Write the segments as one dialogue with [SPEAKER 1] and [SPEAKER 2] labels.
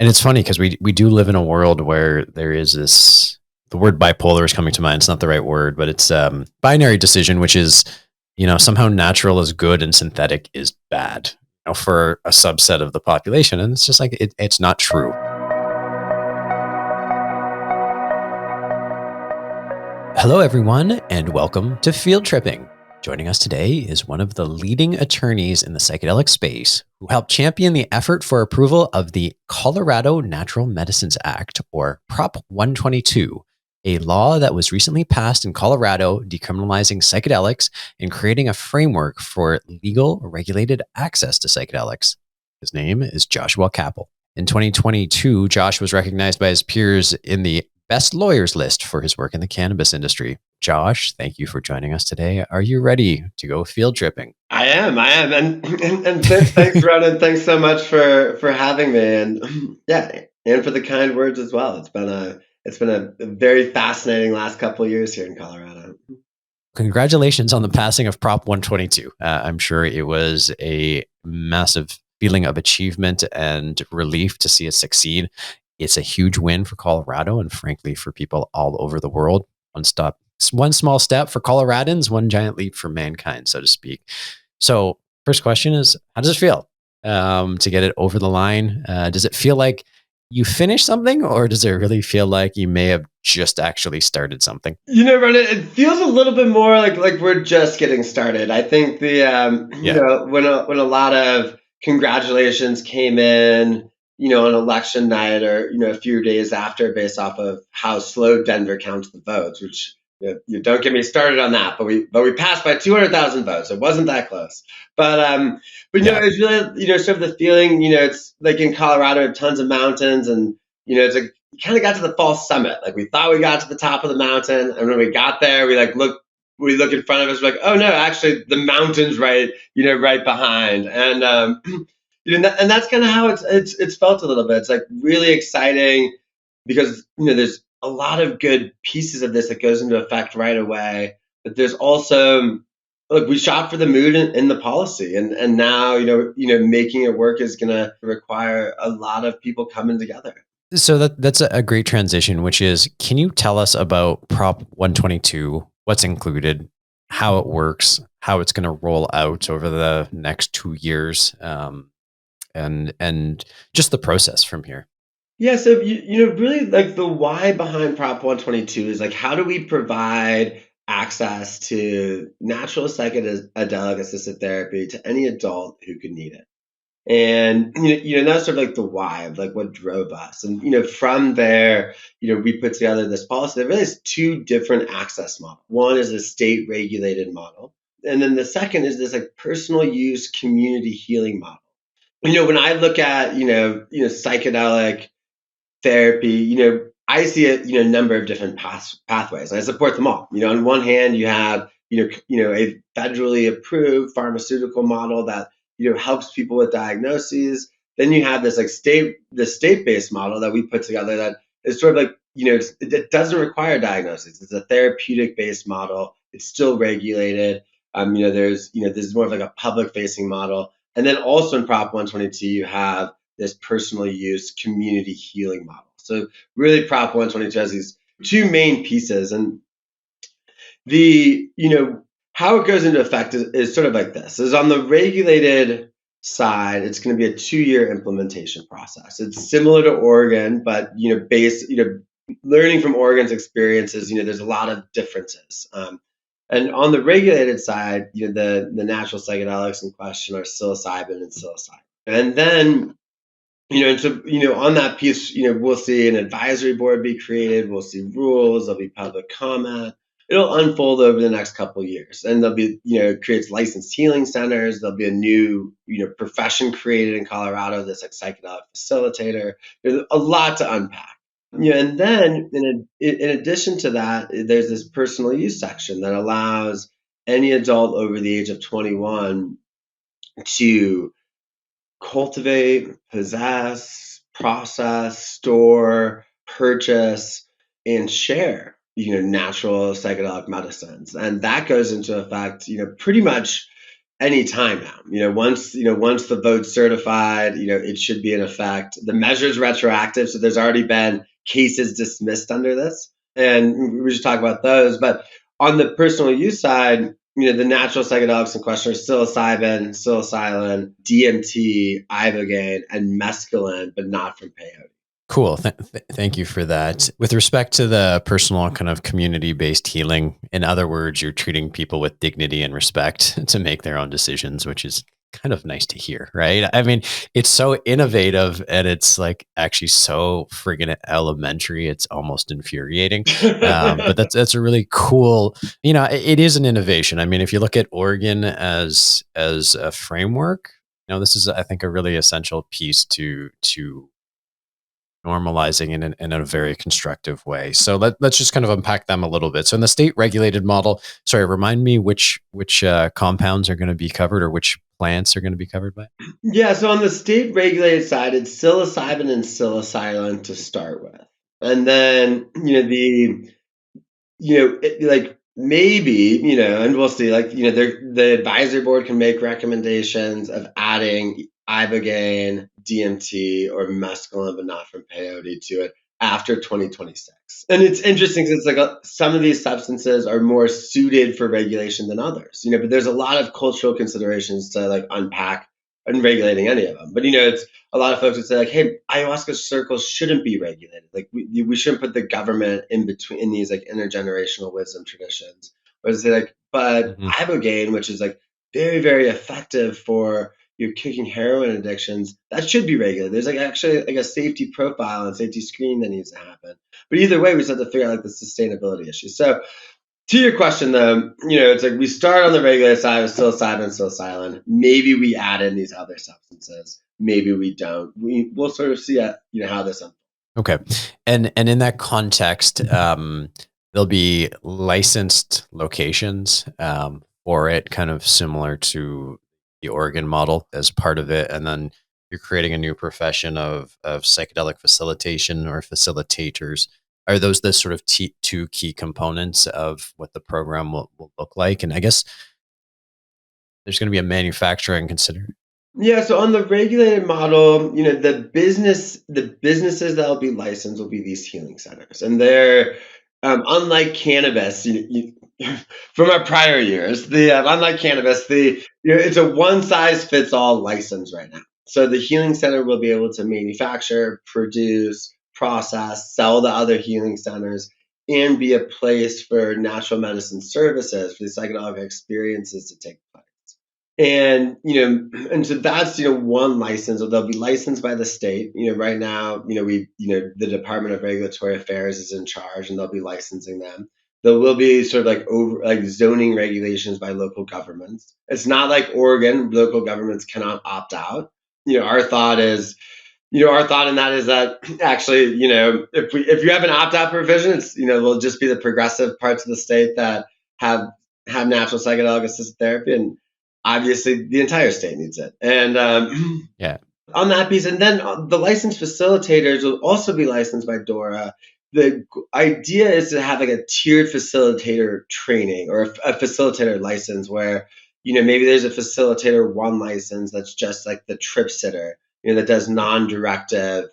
[SPEAKER 1] And it's funny because we do live in a world where there is this, the word bipolar is coming to mind. It's not the right word, but it's binary decision, which is, somehow natural is good and synthetic is bad, for a subset of the population. And it's just like, it's not true. Hello, everyone, and welcome to Field Tripping. Joining us today is one of the leading attorneys in the psychedelic space who helped champion the effort for approval of the Colorado Natural Medicines Act, or Prop 122, a law that was recently passed in Colorado decriminalizing psychedelics and creating a framework for legal regulated access to psychedelics. His name is Joshua Kappel. In 2022, Josh was recognized by his peers in the Best Lawyers list for his work in the cannabis industry. Josh, thank you for joining us today. Are you ready to go field tripping?
[SPEAKER 2] I am, and thanks, Ronan. Thanks so much for having me, and and for the kind words as well. It's been a very fascinating last couple of years here in Colorado.
[SPEAKER 1] Congratulations on the passing of Prop 122. I'm sure it was a massive feeling of achievement and relief to see it succeed. It's a huge win for Colorado and frankly for people all over the world. One small step for Coloradans, one giant leap for mankind, so to speak. So first question is, how does it feel to get it over the line? Does it feel like you finished something, or does it really feel like you may have just actually started something?
[SPEAKER 2] Ronan, it feels a little bit more like we're just getting started. I think when a lot of congratulations came in, on election night or a few days after, based off of how slow Denver counts the votes, which you don't get me started on that, but we passed by 200,000 votes. It wasn't that close, but it's really sort of the feeling. It's like in Colorado, tons of mountains, and it's like you kind of got to the false summit. Like we thought we got to the top of the mountain, and when we got there, we look in front of us, we're like, oh no, actually the mountain's right behind, and and that's kind of how it's felt a little bit. It's like really exciting because there's a lot of good pieces of this that goes into effect right away, but there's also, look, we shot for the moon in the policy, and now making it work is going to require a lot of people coming together.
[SPEAKER 1] So that's a great transition, which is, can you tell us about Prop 122, what's included, how it works, how it's going to roll out over the next 2 years, and just the process from here?
[SPEAKER 2] Yeah, so really like the why behind Prop 122 is like, how do we provide access to natural psychedelic assisted therapy to any adult who could need it? And that's sort of like the why of like what drove us. And from there, we put together this policy that really has two different access models. One is a state regulated model, and then the second is this like personal use community healing model. When I look at psychedelic therapy, I see a number of different pathways, and I support them all. On one hand, you have a federally approved pharmaceutical model that helps people with diagnoses. Then you have this like state-based model that we put together that is sort of like it doesn't require diagnosis. It's a therapeutic-based model. It's still regulated. There's this is more of like a public-facing model, and then also in Prop 122 you have this personal use community healing model. So really Prop 122 has these two main pieces, and the how it goes into effect is sort of like this. Is on the regulated side, it's going to be a 2-year implementation process. It's similar to Oregon, but learning from Oregon's experiences, there's a lot of differences. And on the regulated side, the natural psychedelics in question are psilocybin and psilocybin. And then on that piece, we'll see an advisory board be created. We'll see rules. There'll be public comment. It'll unfold over the next couple of years, and there'll be, it creates licensed healing centers. There'll be a new, profession created in Colorado, this like psychedelic facilitator. There's a lot to unpack. And then in addition to that, there's this personal use section that allows any adult over the age of 21 to cultivate, possess, process, store, purchase, and share, natural psychedelic medicines. And that goes into effect, pretty much any time now. Once the vote's certified, it should be in effect. The measure's retroactive, so there's already been cases dismissed under this, and we just talk about those. But on the personal use side, the natural psychedelics in question are psilocybin, DMT, ibogaine, and mescaline, but not from peyote.
[SPEAKER 1] Cool. Thank you for that. With respect to the personal kind of community-based healing, in other words, you're treating people with dignity and respect to make their own decisions, which is kind of nice to hear, right? I mean, it's so innovative and it's like actually so friggin' elementary. It's almost infuriating. But that's a really cool, it is an innovation. I mean, if you look at Oregon as a framework, this is, I think, a really essential piece to normalizing in a very constructive way. So let's just kind of unpack them a little bit. So in the state regulated model, sorry, remind me which compounds are going to be covered or which plants are going to be covered by?
[SPEAKER 2] Yeah, so on the state regulated side, it's psilocybin and psilocybin to start with. And then, like maybe, and we'll see, like, the advisory board can make recommendations of adding ibogaine, DMT, or mescaline, but not from peyote to it after 2026. And it's interesting because it's like some of these substances are more suited for regulation than others, but there's a lot of cultural considerations to like unpack and regulating any of them. But, it's a lot of folks would say like, hey, ayahuasca circles shouldn't be regulated. Like we shouldn't put the government in between in these like intergenerational wisdom traditions. Or to say like, but
[SPEAKER 1] Mm-hmm.
[SPEAKER 2] ibogaine, which is like very, very effective for your kicking heroin addictions, that should be regulated. There's like actually like a safety profile and safety screening that needs to happen. But either way, we just have to figure out like the sustainability issue. So to your question, though, it's like we start on the regular side with psilocybin. Maybe we add in these other substances. Maybe we don't. We'll sort of see, how this unfolds.
[SPEAKER 1] Okay. And in that context, there'll be licensed locations for it, kind of similar to the Oregon model as part of it. And then you're creating a new profession of psychedelic facilitation or facilitators. Are those the sort of two key components of what the program will look like? And I guess there's going to be a manufacturing considered.
[SPEAKER 2] Yeah, so on the regulated model, the businesses that'll be licensed will be these healing centers, and they're unlike cannabis. From our prior years, the unlike cannabis, it's a one size fits all license right now. So the healing center will be able to manufacture, produce, process, sell to other healing centers, and be a place for natural medicine services for the psychedelic experiences to take place. And and so that's one license. So they'll be licensed by the state. Right now, the Department of Regulatory Affairs is in charge, and they'll be licensing them. There will be sort of like over like zoning regulations by local governments. It's not like Oregon; local governments cannot opt out. Our thought is, our thought in that is that actually, if you have an opt out provision, it's will just be the progressive parts of the state that have natural psychedelic assisted therapy, and obviously the entire state needs it. And
[SPEAKER 1] Yeah.
[SPEAKER 2] on that piece, and then the licensed facilitators will also be licensed by DORA. The idea is to have like a tiered facilitator training or a facilitator license where maybe there's a facilitator one license that's just like the trip sitter, that does non-directive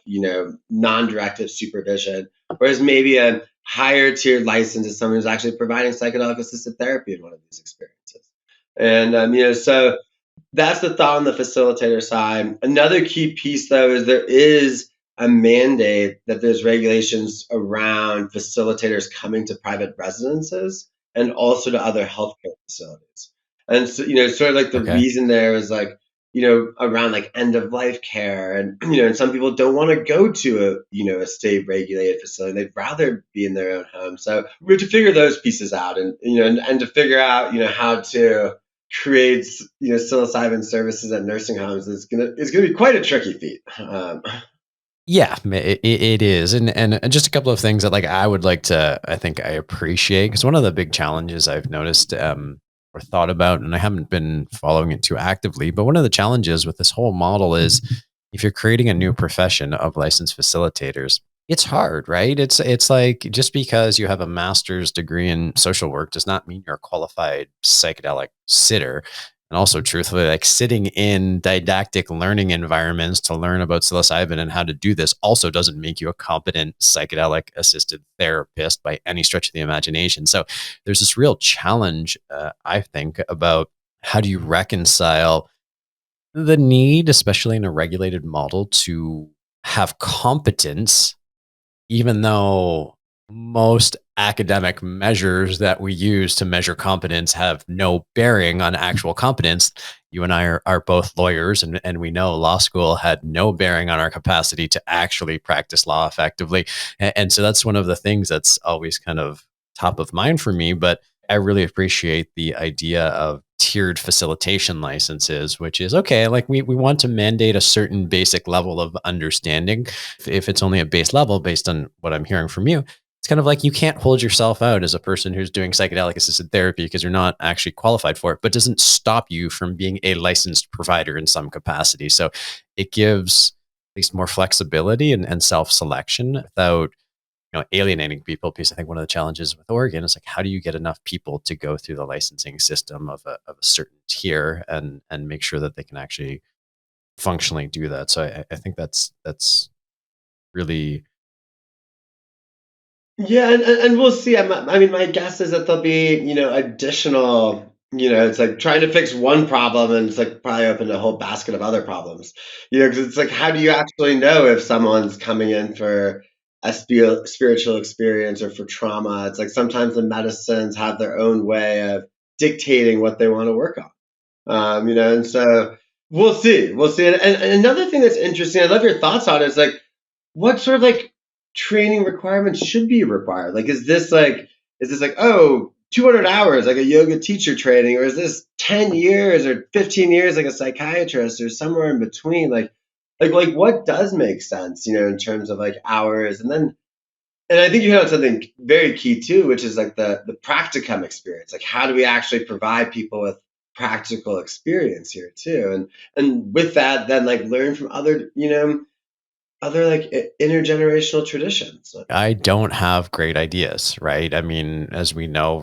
[SPEAKER 2] supervision, whereas maybe a higher tiered license is someone who's actually providing psychedelic assisted therapy in one of these experiences. And so that's the thought on the facilitator side. Another key piece, though, is there is a mandate that there's regulations around facilitators coming to private residences and also to other healthcare facilities. And so, sort of like the
[SPEAKER 1] Okay.
[SPEAKER 2] reason there is like, around like end of life care, and and some people don't want to go to a state regulated facility. They'd rather be in their own home. So we have to figure those pieces out, and and to figure out how to creates psilocybin services at nursing homes is gonna be quite a tricky feat.
[SPEAKER 1] Yeah, it is, and just a couple of things that like I would like to, I think I appreciate because one of the big challenges I've noticed or thought about, and I haven't been following it too actively, but one of the challenges with this whole model is if you're creating a new profession of licensed facilitators, it's hard, right? It's like just because you have a master's degree in social work does not mean you're a qualified psychedelic sitter. And also, truthfully, like sitting in didactic learning environments to learn about psilocybin and how to do this also doesn't make you a competent psychedelic assisted therapist by any stretch of the imagination. So there's this real challenge, I think, about how do you reconcile the need, especially in a regulated model, to have competence, even though most academic measures that we use to measure competence have no bearing on actual competence. You and I are both lawyers, and we know law school had no bearing on our capacity to actually practice law effectively. And so that's one of the things that's always kind of top of mind for me. But I really appreciate the idea of tiered facilitation licenses, which is okay, like we want to mandate a certain basic level of understanding. If it's only a base level based on what I'm hearing from you, it's kind of like you can't hold yourself out as a person who's doing psychedelic assisted therapy because you're not actually qualified for it, but doesn't stop you from being a licensed provider in some capacity. So it gives at least more flexibility and self-selection without alienating people. Because I think one of the challenges with Oregon is like, how do you get enough people to go through the licensing system of a certain tier and make sure that they can actually functionally do that? So I think that's really.
[SPEAKER 2] Yeah, and we'll see. I mean, my guess is that there'll be, additional, it's like trying to fix one problem and it's like probably open a whole basket of other problems. Because it's like, how do you actually know if someone's coming in for a spiritual experience or for trauma? It's like sometimes the medicines have their own way of dictating what they want to work on. And so we'll see. We'll see. And another thing that's interesting, I love your thoughts on it, is like, what sort of like training requirements should be required? Like, is this like, oh, 200 hours, like a yoga teacher training, or is this 10 years or 15 years, like a psychiatrist, or somewhere in between? Like what does make sense, in terms of like hours? And I think you hit on something very key too, which is like the practicum experience. Like, how do we actually provide people with practical experience here too? And with that, then like learn from other like intergenerational traditions.
[SPEAKER 1] I don't have great ideas, right? I mean, as we know,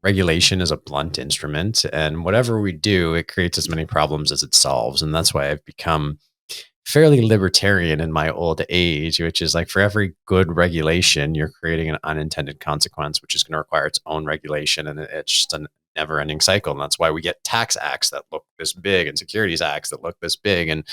[SPEAKER 1] regulation is a blunt instrument, and whatever we do, it creates as many problems as it solves. And that's why I've become fairly libertarian in my old age, which is like for every good regulation, you're creating an unintended consequence, which is going to require its own regulation. And it's just a never ending cycle. And that's why we get tax acts that look this big and securities acts that look this big. And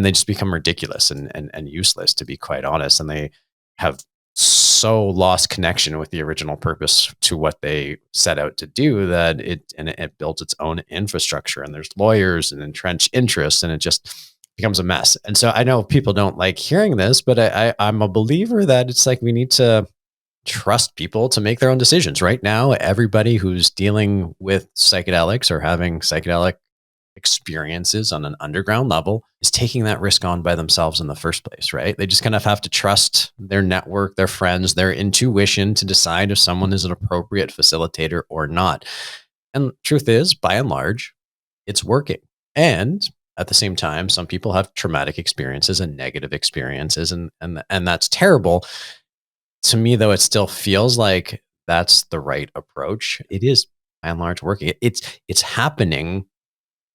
[SPEAKER 1] they just become ridiculous and useless, to be quite honest. And they have so lost connection with the original purpose to what they set out to do that it builds its own infrastructure, and there's lawyers and entrenched interests, and it just becomes a mess. And so I know people don't like hearing this, but I'm a believer that it's like we need to trust people to make their own decisions. Right now, everybody who's dealing with psychedelics or having psychedelic experiences on an underground level is taking that risk on by themselves in the first place, right? They just kind of have to trust their network, their friends, their intuition to decide if someone is an appropriate facilitator or not. And truth is, by and large, it's working. And at the same time, some people have traumatic experiences and negative experiences, and that's terrible. To me, though, it still feels like that's the right approach. It is by and large working. It's happening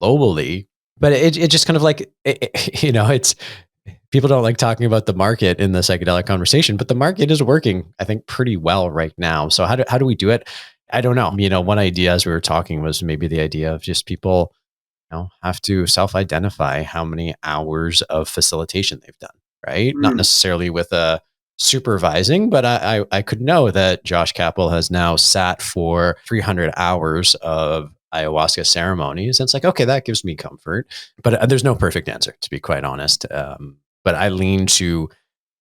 [SPEAKER 1] globally, but it just kind of like, it's people don't like talking about the market in the psychedelic conversation, but the market is working, I think, pretty well right now. So how do we do it? I don't know. One idea as we were talking was maybe the idea of just people, have to self-identify how many hours of facilitation they've done, right? Not
[SPEAKER 2] Mm.
[SPEAKER 1] necessarily with a supervising, but I could know that Josh Kappel has now sat for 300 hours of ayahuasca ceremonies. And it's like, okay, that gives me comfort, but there's no perfect answer, to be quite honest. But I lean to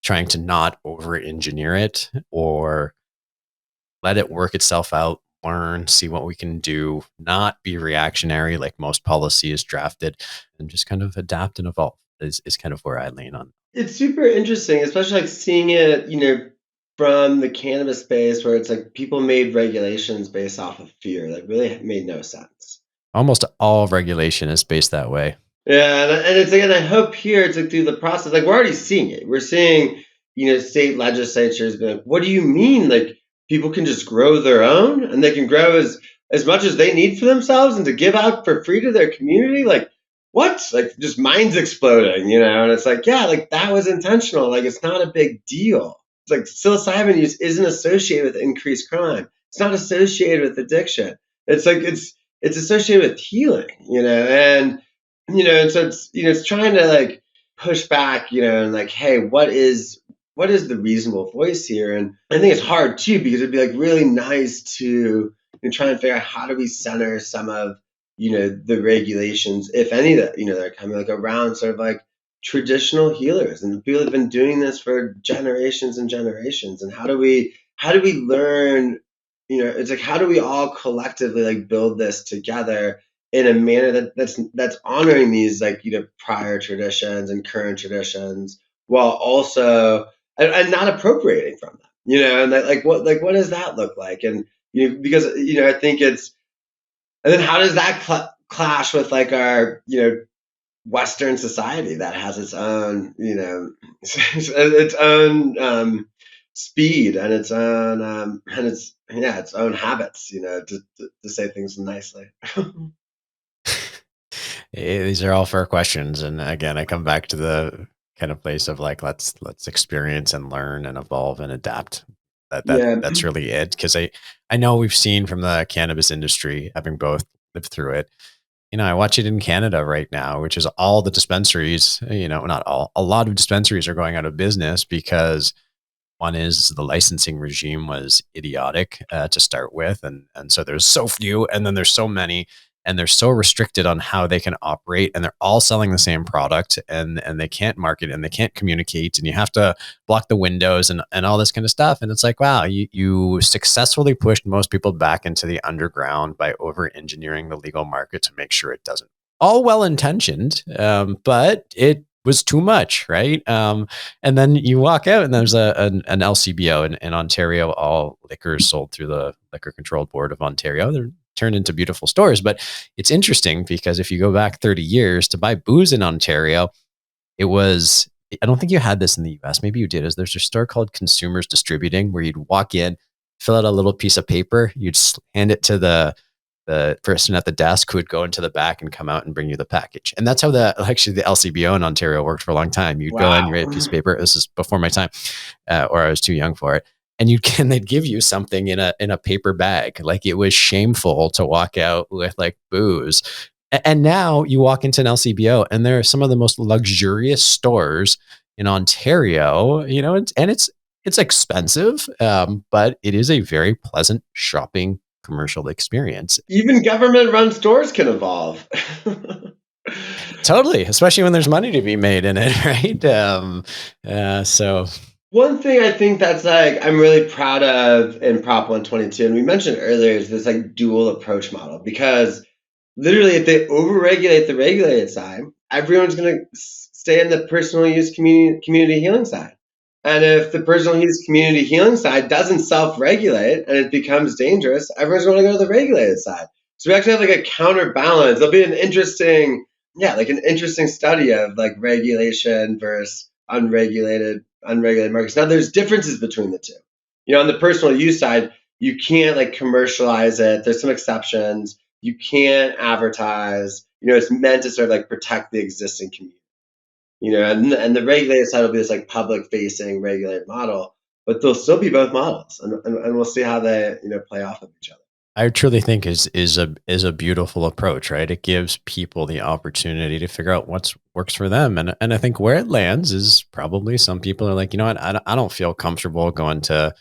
[SPEAKER 1] trying to not over engineer it or let it work itself out, learn, see what we can do, not be reactionary like most policy is drafted, and just kind of adapt and evolve is kind of where I lean on.
[SPEAKER 2] It's super interesting, especially like seeing it, from the cannabis space where it's like people made regulations based off of fear, like really made no sense.
[SPEAKER 1] Almost all regulation is based that way.
[SPEAKER 2] Yeah, and it's like, and I hope here it's like through the process, like we're already seeing it. We're seeing, state legislatures be like, what do you mean? Like people can just grow their own and they can grow as much as they need for themselves and to give out for free to their community. Like, what? Like, just minds exploding, And it's like, yeah, like that was intentional. Like, it's not a big deal. It's like psilocybin use isn't associated with increased crime. It's not associated with addiction. It's like it's associated with healing, and so it's trying to like push back, and like, hey, what is the reasonable voice here? And I think it's hard too because it'd be like really nice to try and figure out how do we center some of the regulations, if any, that are coming like around sort of like traditional healers and people have been doing this for generations and generations. And how do we learn? It's like how do we all collectively like build this together in a manner that's honoring these like prior traditions and current traditions while also and not appropriating from them, and like what does that look like? And because I think it's and then how does that clash with like our Western society that has its own its own speed and its own its own habits, to say things nicely.
[SPEAKER 1] These are all fair questions, and again, I come back to the kind of place of like let's experience and learn and evolve and adapt.
[SPEAKER 2] Yeah.
[SPEAKER 1] That's really it. Because I know we've seen from the cannabis industry, having both lived through it. I watch it in Canada right now, which is all the dispensaries. Not all, a lot of dispensaries are going out of business because one is the licensing regime was idiotic to start with, and so there's so few, and then there's so many, and they're so restricted on how they can operate, and they're all selling the same product, and they can't market and they can't communicate, and you have to block the windows and all this kind of stuff. And it's like, wow, you successfully pushed most people back into the underground by over engineering the legal market to make sure it doesn't. All well intentioned, but it was too much, right? And then you walk out and there's an LCBO in Ontario. All liquor is sold through the Liquor Control Board of Ontario. They're turned into beautiful stores. But it's interesting because if you go back 30 years to buy booze in Ontario, it was, I don't think you had this in the US. Maybe you did. Is there's a store called Consumers Distributing where you'd walk in, fill out a little piece of paper, you'd hand it to the person at the desk who would go into the back and come out and bring you the package. And that's how the LCBO in Ontario worked for a long time. You'd go in, you write a piece of paper. This is before my time, or I was too young for it. And they'd give you something in a paper bag. Like it was shameful to walk out with like booze. And now you walk into an LCBO and there are some of the most luxurious stores in Ontario, and it's expensive, but it is a very pleasant shopping commercial experience.
[SPEAKER 2] Even government-run stores can evolve.
[SPEAKER 1] Totally, especially when there's money to be made in it, right? So
[SPEAKER 2] one thing I think that's like I'm really proud of in Prop 122, and we mentioned earlier, is this like dual approach model. Because literally, if they overregulate the regulated side, everyone's going to stay in the personal use community healing side. And if the personal use community healing side doesn't self-regulate and it becomes dangerous, everyone's going to go to the regulated side. So we actually have like a counterbalance. There'll be like an interesting study of like regulation versus unregulated markets. Now there's differences between the two. On the personal use side, you can't like commercialize it. There's some exceptions. You can't advertise. It's meant to sort of like protect the existing community. And the regulated side will be this like public facing regulated model, but they'll still be both models, and we'll see how they play off of each other.
[SPEAKER 1] I truly think is a beautiful approach, right? It gives people the opportunity to figure out what works for them, and I think where it lands is probably some people are like, you know what, I don't feel comfortable going to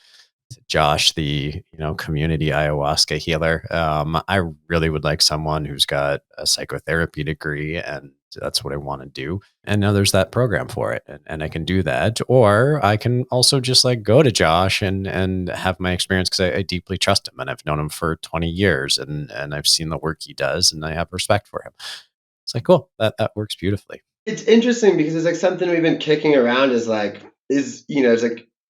[SPEAKER 1] Josh, the community ayahuasca healer. I really would like someone who's got a psychotherapy degree, and that's what I want to do. And now there's that program for it, and I can do that. Or I can also just like go to Josh and have my experience because I deeply trust him and I've known him for 20 years and I've seen the work he does and I have respect for him. It's like, cool, that works beautifully.
[SPEAKER 2] It's interesting because it's like something we've been kicking around it's like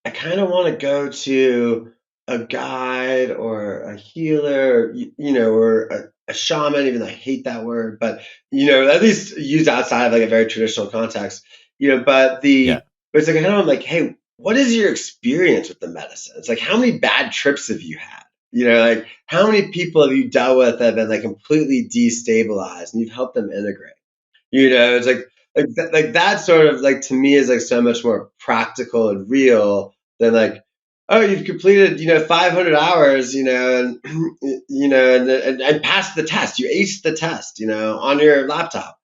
[SPEAKER 2] I kind of want to go to a guide or a healer, or a shaman, even though I hate that word, but at least used outside of like a very traditional context,
[SPEAKER 1] Yeah.
[SPEAKER 2] but it's like kind of like, hey, what is your experience with the medicine? It's like, how many bad trips have you had? Like how many people have you dealt with that have been like completely destabilized and you've helped them integrate? It's like that sort of like to me is like so much more practical and real than like, oh, you've completed 500 hours, and and passed the test. You aced the test, on your laptop.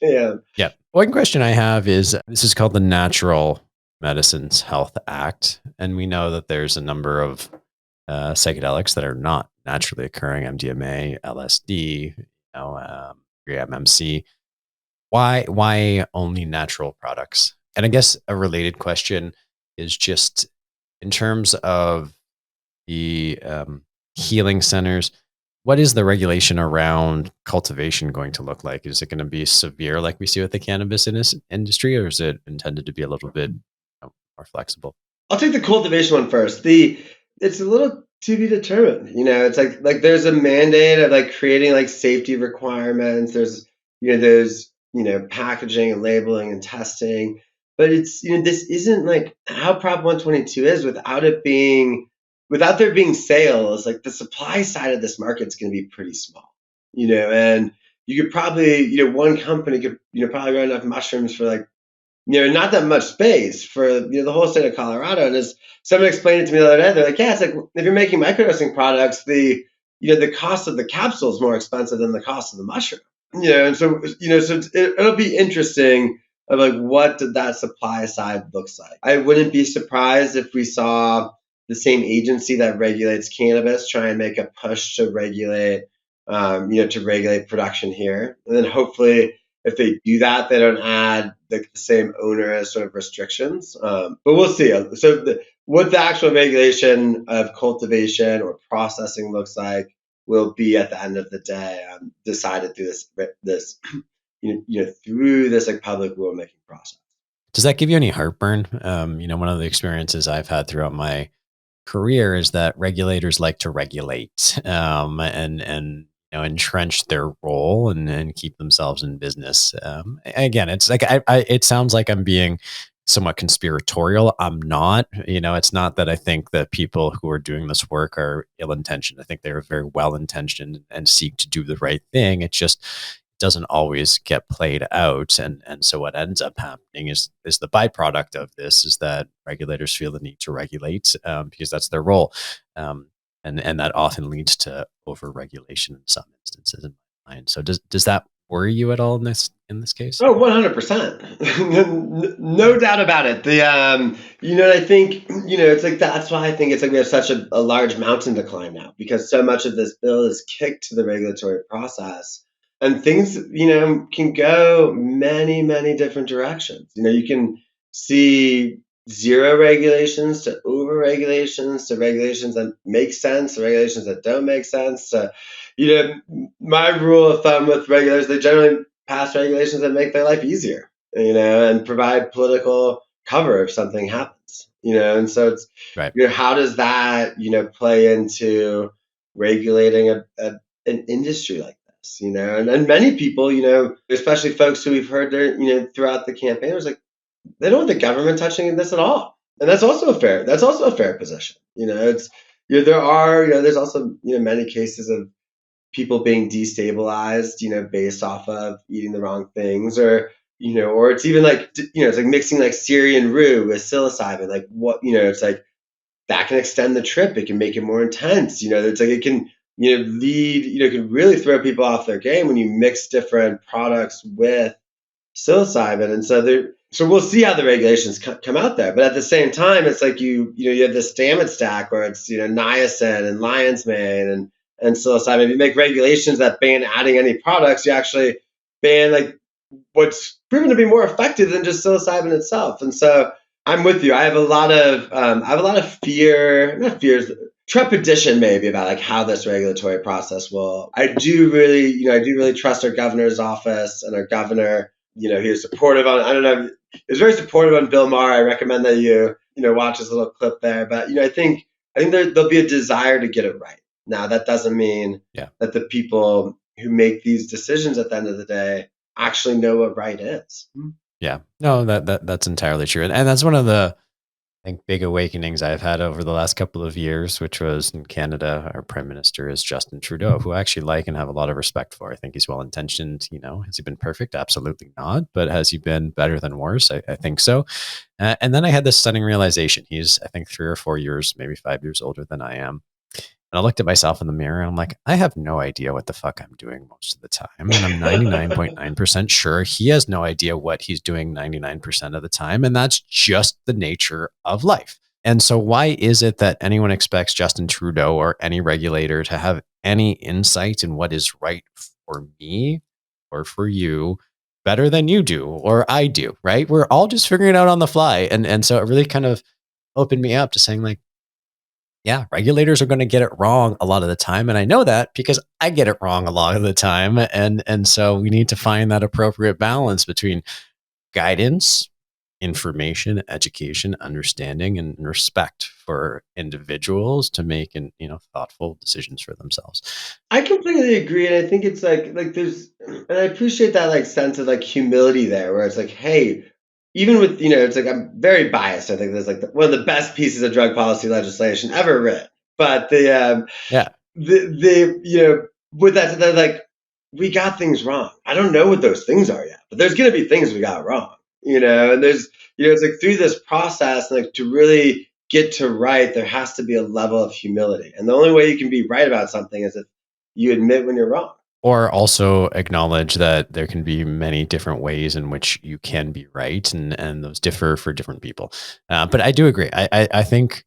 [SPEAKER 2] Yeah.
[SPEAKER 1] Yeah. One question I have is this is called the Natural Medicines Health Act. And we know that there's a number of psychedelics that are not naturally occurring, MDMA, LSD, 3-MMC. Why only natural products? And I guess a related question is just in terms of the healing centers, what is the regulation around cultivation going to look like? Is it going to be severe like we see with the cannabis industry, or is it intended to be a little bit more flexible?
[SPEAKER 2] I'll take the cultivation one first. It's a little to be determined. It's like there's a mandate of like creating like safety requirements. There's those packaging and labeling and testing, but it's this isn't like how Prop 122 is without there being sales. Like the supply side of this market is going to be pretty small. And you could probably one company could probably grow enough mushrooms for like not that much space for the whole state of Colorado. And as someone explained it to me the other day, they're like, yeah, it's like if you're making microdosing products, the cost of the capsule is more expensive than the cost of the mushroom. And so it'll be interesting of like what did that supply side looks like. I wouldn't be surprised if we saw the same agency that regulates cannabis try and make a push to regulate to regulate production here, and then hopefully if they do that, they don't add like the same onerous sort of restrictions. But we'll see. So what the actual regulation of cultivation or processing looks like will be at the end of the day decided through this through this like public rulemaking process.
[SPEAKER 1] Does that give you any heartburn? One of the experiences I've had throughout my career is that regulators like to regulate and entrench their role and keep themselves in business. Again, it's like it sounds like I'm being somewhat conspiratorial. I'm not. It's not that I think that people who are doing this work are ill-intentioned. I think they're very well-intentioned and seek to do the right thing. It just doesn't always get played out, and so what ends up happening is the byproduct of this is that regulators feel the need to regulate because that's their role, and that often leads to over-regulation in some instances in my mind. So does that worry you at all in this case?
[SPEAKER 2] Oh, 100%. No doubt about it. I think, it's like that's why I think it's like we have such a large mountain to climb now because so much of this bill is kicked to the regulatory process and things, can go many, many different directions. You can see zero regulations to over regulations to regulations that make sense to regulations that don't make sense to, my rule of thumb with regulators, they generally pass regulations that make their life easier, and provide political cover if something happens, and so it's,
[SPEAKER 1] Right.
[SPEAKER 2] how does that, play into regulating an industry like this, and many people, especially folks who we've heard there, throughout the campaign was like, they don't want the government touching this at all. And that's also a fair position. It's, there are, there's also, many cases of people being destabilized, based off of eating the wrong things or it's even like, it's like mixing like Syrian rue with psilocybin. Like what, it's like that can extend the trip. It can make it more intense. It's like it can, lead, it can really throw people off their game when you mix different products with psilocybin. And so we'll see how the regulations come out there. But at the same time, it's like you have this damage stack where it's niacin and lion's mane and psilocybin. If you make regulations that ban adding any products, you actually ban like what's proven to be more effective than just psilocybin itself. And so I'm with you. I have a lot of fear, not fears, trepidation maybe about like how this regulatory process will. I do really trust our governor's office and our governor. He was supportive on. I don't know. He was very supportive on Bill Maher. I recommend that you watch his little clip there. But I think there'll be a desire to get it right. Now that doesn't mean that the people who make these decisions at the end of the day actually know what right is.
[SPEAKER 1] Yeah, no, that's entirely true, and that's one of the I think big awakenings I've had over the last couple of years, which was in Canada, our prime minister is Justin Trudeau, who I actually like and have a lot of respect for. I think he's well intentioned. Has he been perfect? Absolutely not. But has he been better than worse? I think so. And then I had this stunning realization. He's, I think, 3 or 4 years, maybe 5 years older than I am. And I looked at myself in the mirror and I'm like, I have no idea what the fuck I'm doing most of the time. And I'm 99.9% sure he has no idea what he's doing 99% of the time. And that's just the nature of life. And so, why is it that anyone expects Justin Trudeau or any regulator to have any insight in what is right for me or for you better than you do or I do, right? We're all just figuring it out on the fly. And so, it really kind of opened me up to saying, like, yeah, regulators are going to get it wrong a lot of the time, and I know that because I get it wrong a lot of the time, and so we need to find that appropriate balance between guidance, information, education, understanding, and respect for individuals to make thoughtful decisions for themselves.
[SPEAKER 2] I completely agree, and I think it's like there's, and I appreciate that like sense of like humility there, where it's like, hey, even with it's like I'm very biased. I think there's like one of the best pieces of drug policy legislation ever written, but
[SPEAKER 1] Yeah,
[SPEAKER 2] the with that like we got things wrong. I don't know what those things are yet, but there's gonna be things we got wrong, and there's it's like through this process, like to really get to right, there has to be a level of humility, and the only way you can be right about something is if you admit when you're wrong.
[SPEAKER 1] or also acknowledge that there can be many different ways in which you can be right, and those differ for different people. But I do agree. I think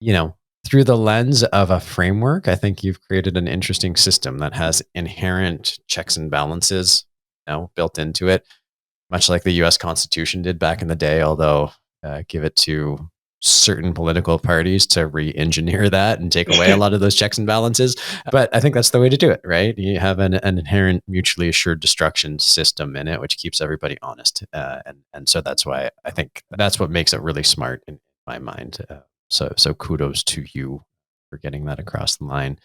[SPEAKER 1] you know, through the lens of a framework, I think you've created an interesting system that has inherent checks and balances, built into it, much like the U.S. Constitution did back in the day. Although, give it to certain political parties to re-engineer that and take away a lot of those checks and balances. But I think that's the way to do it, right? You have an inherent mutually assured destruction system in it, which keeps everybody honest, and so that's why I think that's what makes it really smart in my mind. So kudos to you for getting that across the line.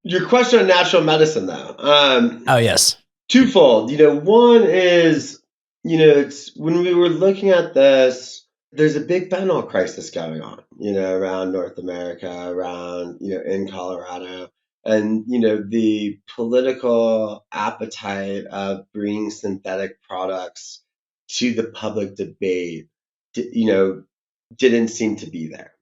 [SPEAKER 2] Your question on natural medicine, though,
[SPEAKER 1] Oh yes.
[SPEAKER 2] twofold. One is, it's when we were looking at this, there's a big fentanyl crisis going on, around North America, around, in Colorado. And, the political appetite of bringing synthetic products to the public debate, didn't seem to be there.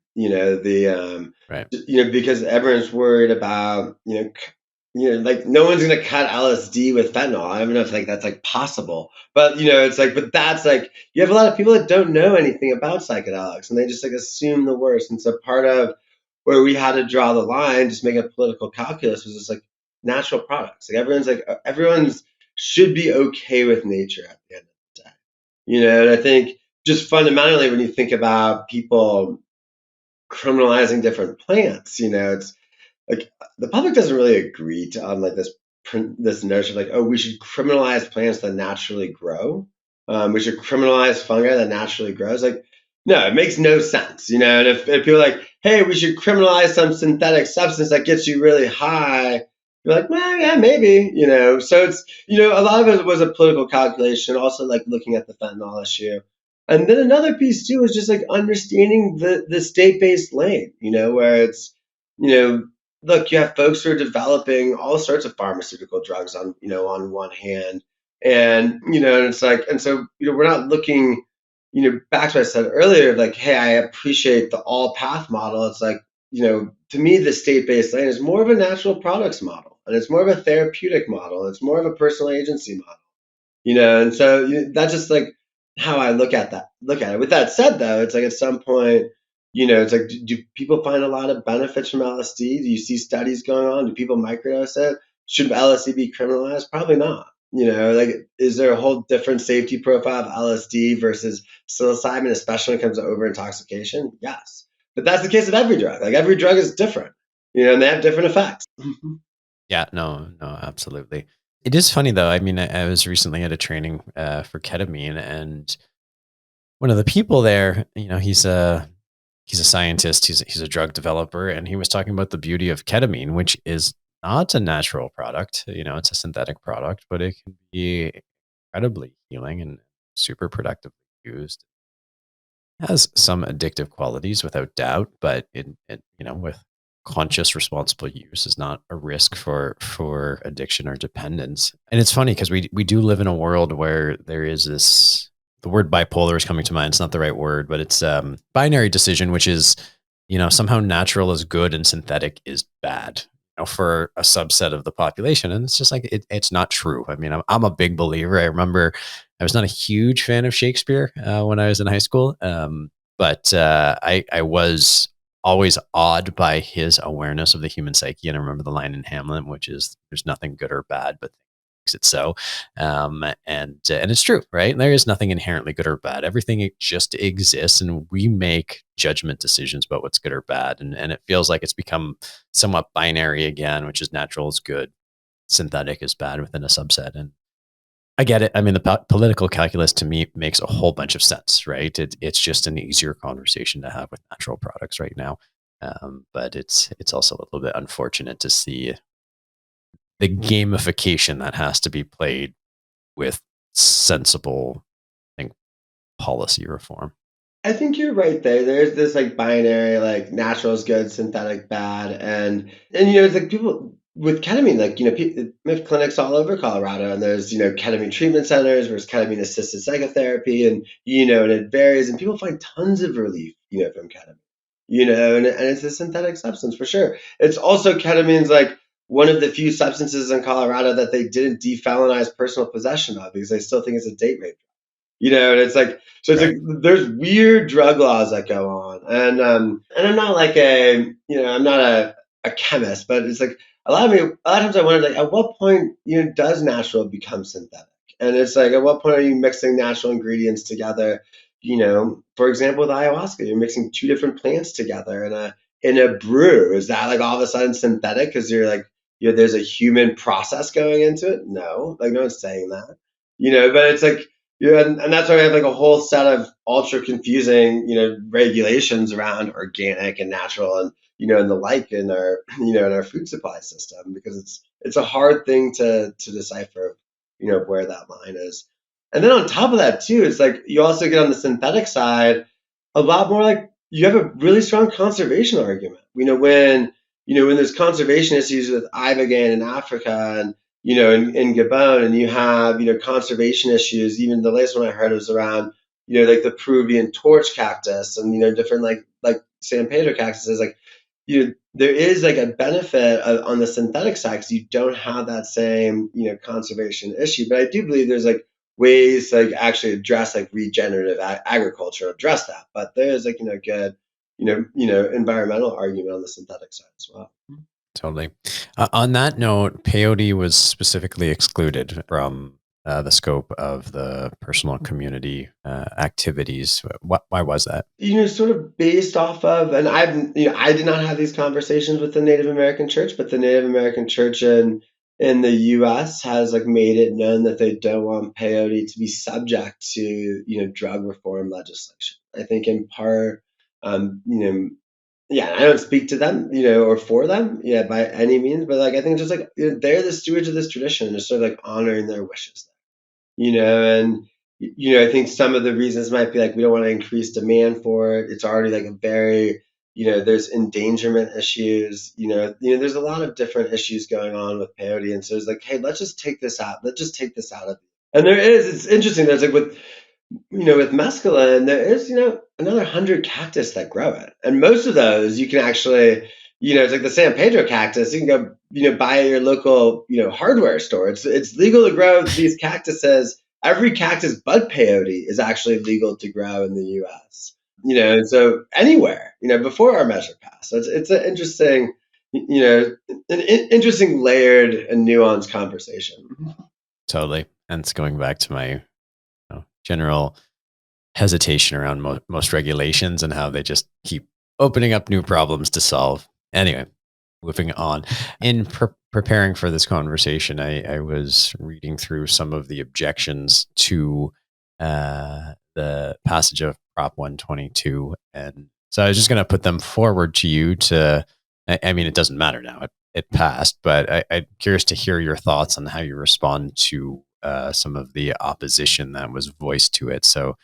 [SPEAKER 1] Right.
[SPEAKER 2] Because everyone's worried about, like no one's gonna cut LSD with fentanyl. I don't know if like that's like possible, but it's like, but that's like you have a lot of people that don't know anything about psychedelics and they just like assume the worst. And so part of where we had to draw the line, just make a political calculus, was just like natural products. Like everyone's should be okay with nature at the end of the day. And I think just fundamentally when you think about people criminalizing different plants, it's like the public doesn't really agree to on like this notion of like, oh, we should criminalize plants that naturally grow. We should criminalize fungi that naturally grows. Like, no, it makes no sense, And if people are like, hey, we should criminalize some synthetic substance that gets you really high, you're like, well, yeah, maybe, So it's a lot of it was a political calculation. Also, like looking at the fentanyl issue. And then another piece too is just like understanding the state-based lane, where it's, you know, look, you have folks who are developing all sorts of pharmaceutical drugs on one hand. And it's like, and so, we're not looking, back to what I said earlier, like, hey, I appreciate the all path model. It's like, to me, the state-based lane is more of a natural products model and it's more of a therapeutic model. And it's more of a personal agency model. And so that's just like how I look at it. With that said, though, it's like at some point, it's like, do people find a lot of benefits from LSD? Do you see studies going on? Do people microdose it? Should LSD be criminalized? Probably not. Like, is there a whole different safety profile of LSD versus psilocybin, especially when it comes to over intoxication? Yes. But that's the case of every drug. Like, every drug is different, and they have different effects.
[SPEAKER 1] Yeah, no, absolutely. It is funny though. I mean, I was recently at a training for ketamine, and one of the people there, he's a scientist, he's a drug developer, and he was talking about the beauty of ketamine, which is not a natural product. It's a synthetic product, but it can be incredibly healing and super productively used. has some addictive qualities without doubt, but with conscious responsible use is not a risk for addiction or dependence. And it's funny because we do live in a world where there is this, the word bipolar is coming to mind. It's not the right word, but it's binary decision, which is, somehow natural is good and synthetic is bad, for a subset of the population. And it's just like, it's not true. I mean, I'm a big believer. I remember I was not a huge fan of Shakespeare when I was in high school. But I was always awed by his awareness of the human psyche. And I remember the line in Hamlet, which is, "There's nothing good or bad, but makes it so." And it's true, right? And there is nothing inherently good or bad. Everything just exists, and we make judgment decisions about what's good or bad. And it feels like it's become somewhat binary again, which is natural is good, synthetic is bad within a subset. And I get it. I mean, the political calculus to me makes a whole bunch of sense, right? It's just an easier conversation to have with natural products right now. But it's also a little bit unfortunate to see the gamification that has to be played with sensible, I think, policy reform.
[SPEAKER 2] I think you're right there. There's this like binary, like natural is good, synthetic bad, and it's like people with ketamine, like we have clinics all over Colorado, and there's ketamine treatment centers, where there's ketamine assisted psychotherapy, and and it varies, and people find tons of relief, from ketamine, and it's a synthetic substance for sure. It's also ketamine's like one of the few substances in Colorado that they didn't defelonize personal possession of because they still think it's a date rape. And it's like so it's like
[SPEAKER 1] Right.
[SPEAKER 2] there's weird drug laws that go on. And I'm not like I'm not a chemist, but it's like a lot of times I wonder like at what point, does natural become synthetic? And it's like at what point are you mixing natural ingredients together? For example, with ayahuasca, you're mixing two different plants together in a brew. Is that like all of a sudden synthetic because you're like, there's a human process going into it? No, like no one's saying that. But it's like and that's why we have like a whole set of ultra confusing, regulations around organic and natural and the like in our, in our food supply system because it's a hard thing to decipher, where that line is. And then on top of that too, it's like you also get on the synthetic side a lot more like you have a really strong conservation argument. When there's conservation issues with ibogaine in Africa and in Gabon, and you have, conservation issues. Even the latest one I heard was around, like the Peruvian torch cactus and, different like San Pedro cactuses. Like, there is like a benefit on the synthetic side because you don't have that same, conservation issue. But I do believe there's like ways to like actually address like regenerative agriculture, address that. But there's like, good, environmental argument on the synthetic side as well.
[SPEAKER 1] Totally. On that note, peyote was specifically excluded from the scope of the personal community activities. Why was that?
[SPEAKER 2] Sort of based off of, and I did not have these conversations with the Native American Church, but the Native American Church in the U.S. has like made it known that they don't want peyote to be subject to drug reform legislation. I think in part, yeah, I don't speak to them, or for them, yeah, by any means, but like I think it's just like they're the stewards of this tradition, and just sort of like honoring their wishes and I think some of the reasons might be like we don't want to increase demand for it. It's already like a very, there's endangerment issues. There's a lot of different issues going on with peyote, and so it's like, hey, let's just take this out. Let's just take this out of. And there is, it's interesting. There's like with mescaline, there is, another 100 cactus that grow it. And most of those you can actually, it's like the San Pedro cactus. You can go, buy at your local, hardware store. It's legal to grow these cactuses. Every cactus but peyote is actually legal to grow in the US. And so anywhere, before our measure passed. So it's an interesting, interesting layered and nuanced conversation.
[SPEAKER 1] Totally. And it's going back to my general hesitation around most regulations and how they just keep opening up new problems to solve. Anyway, moving on. In preparing for this conversation, I was reading through some of the objections to the passage of Prop 122. And so I was just going to put them forward to you I mean, it doesn't matter now. It passed, but I'm curious to hear your thoughts on how you respond to some of the opposition that was voiced to it. So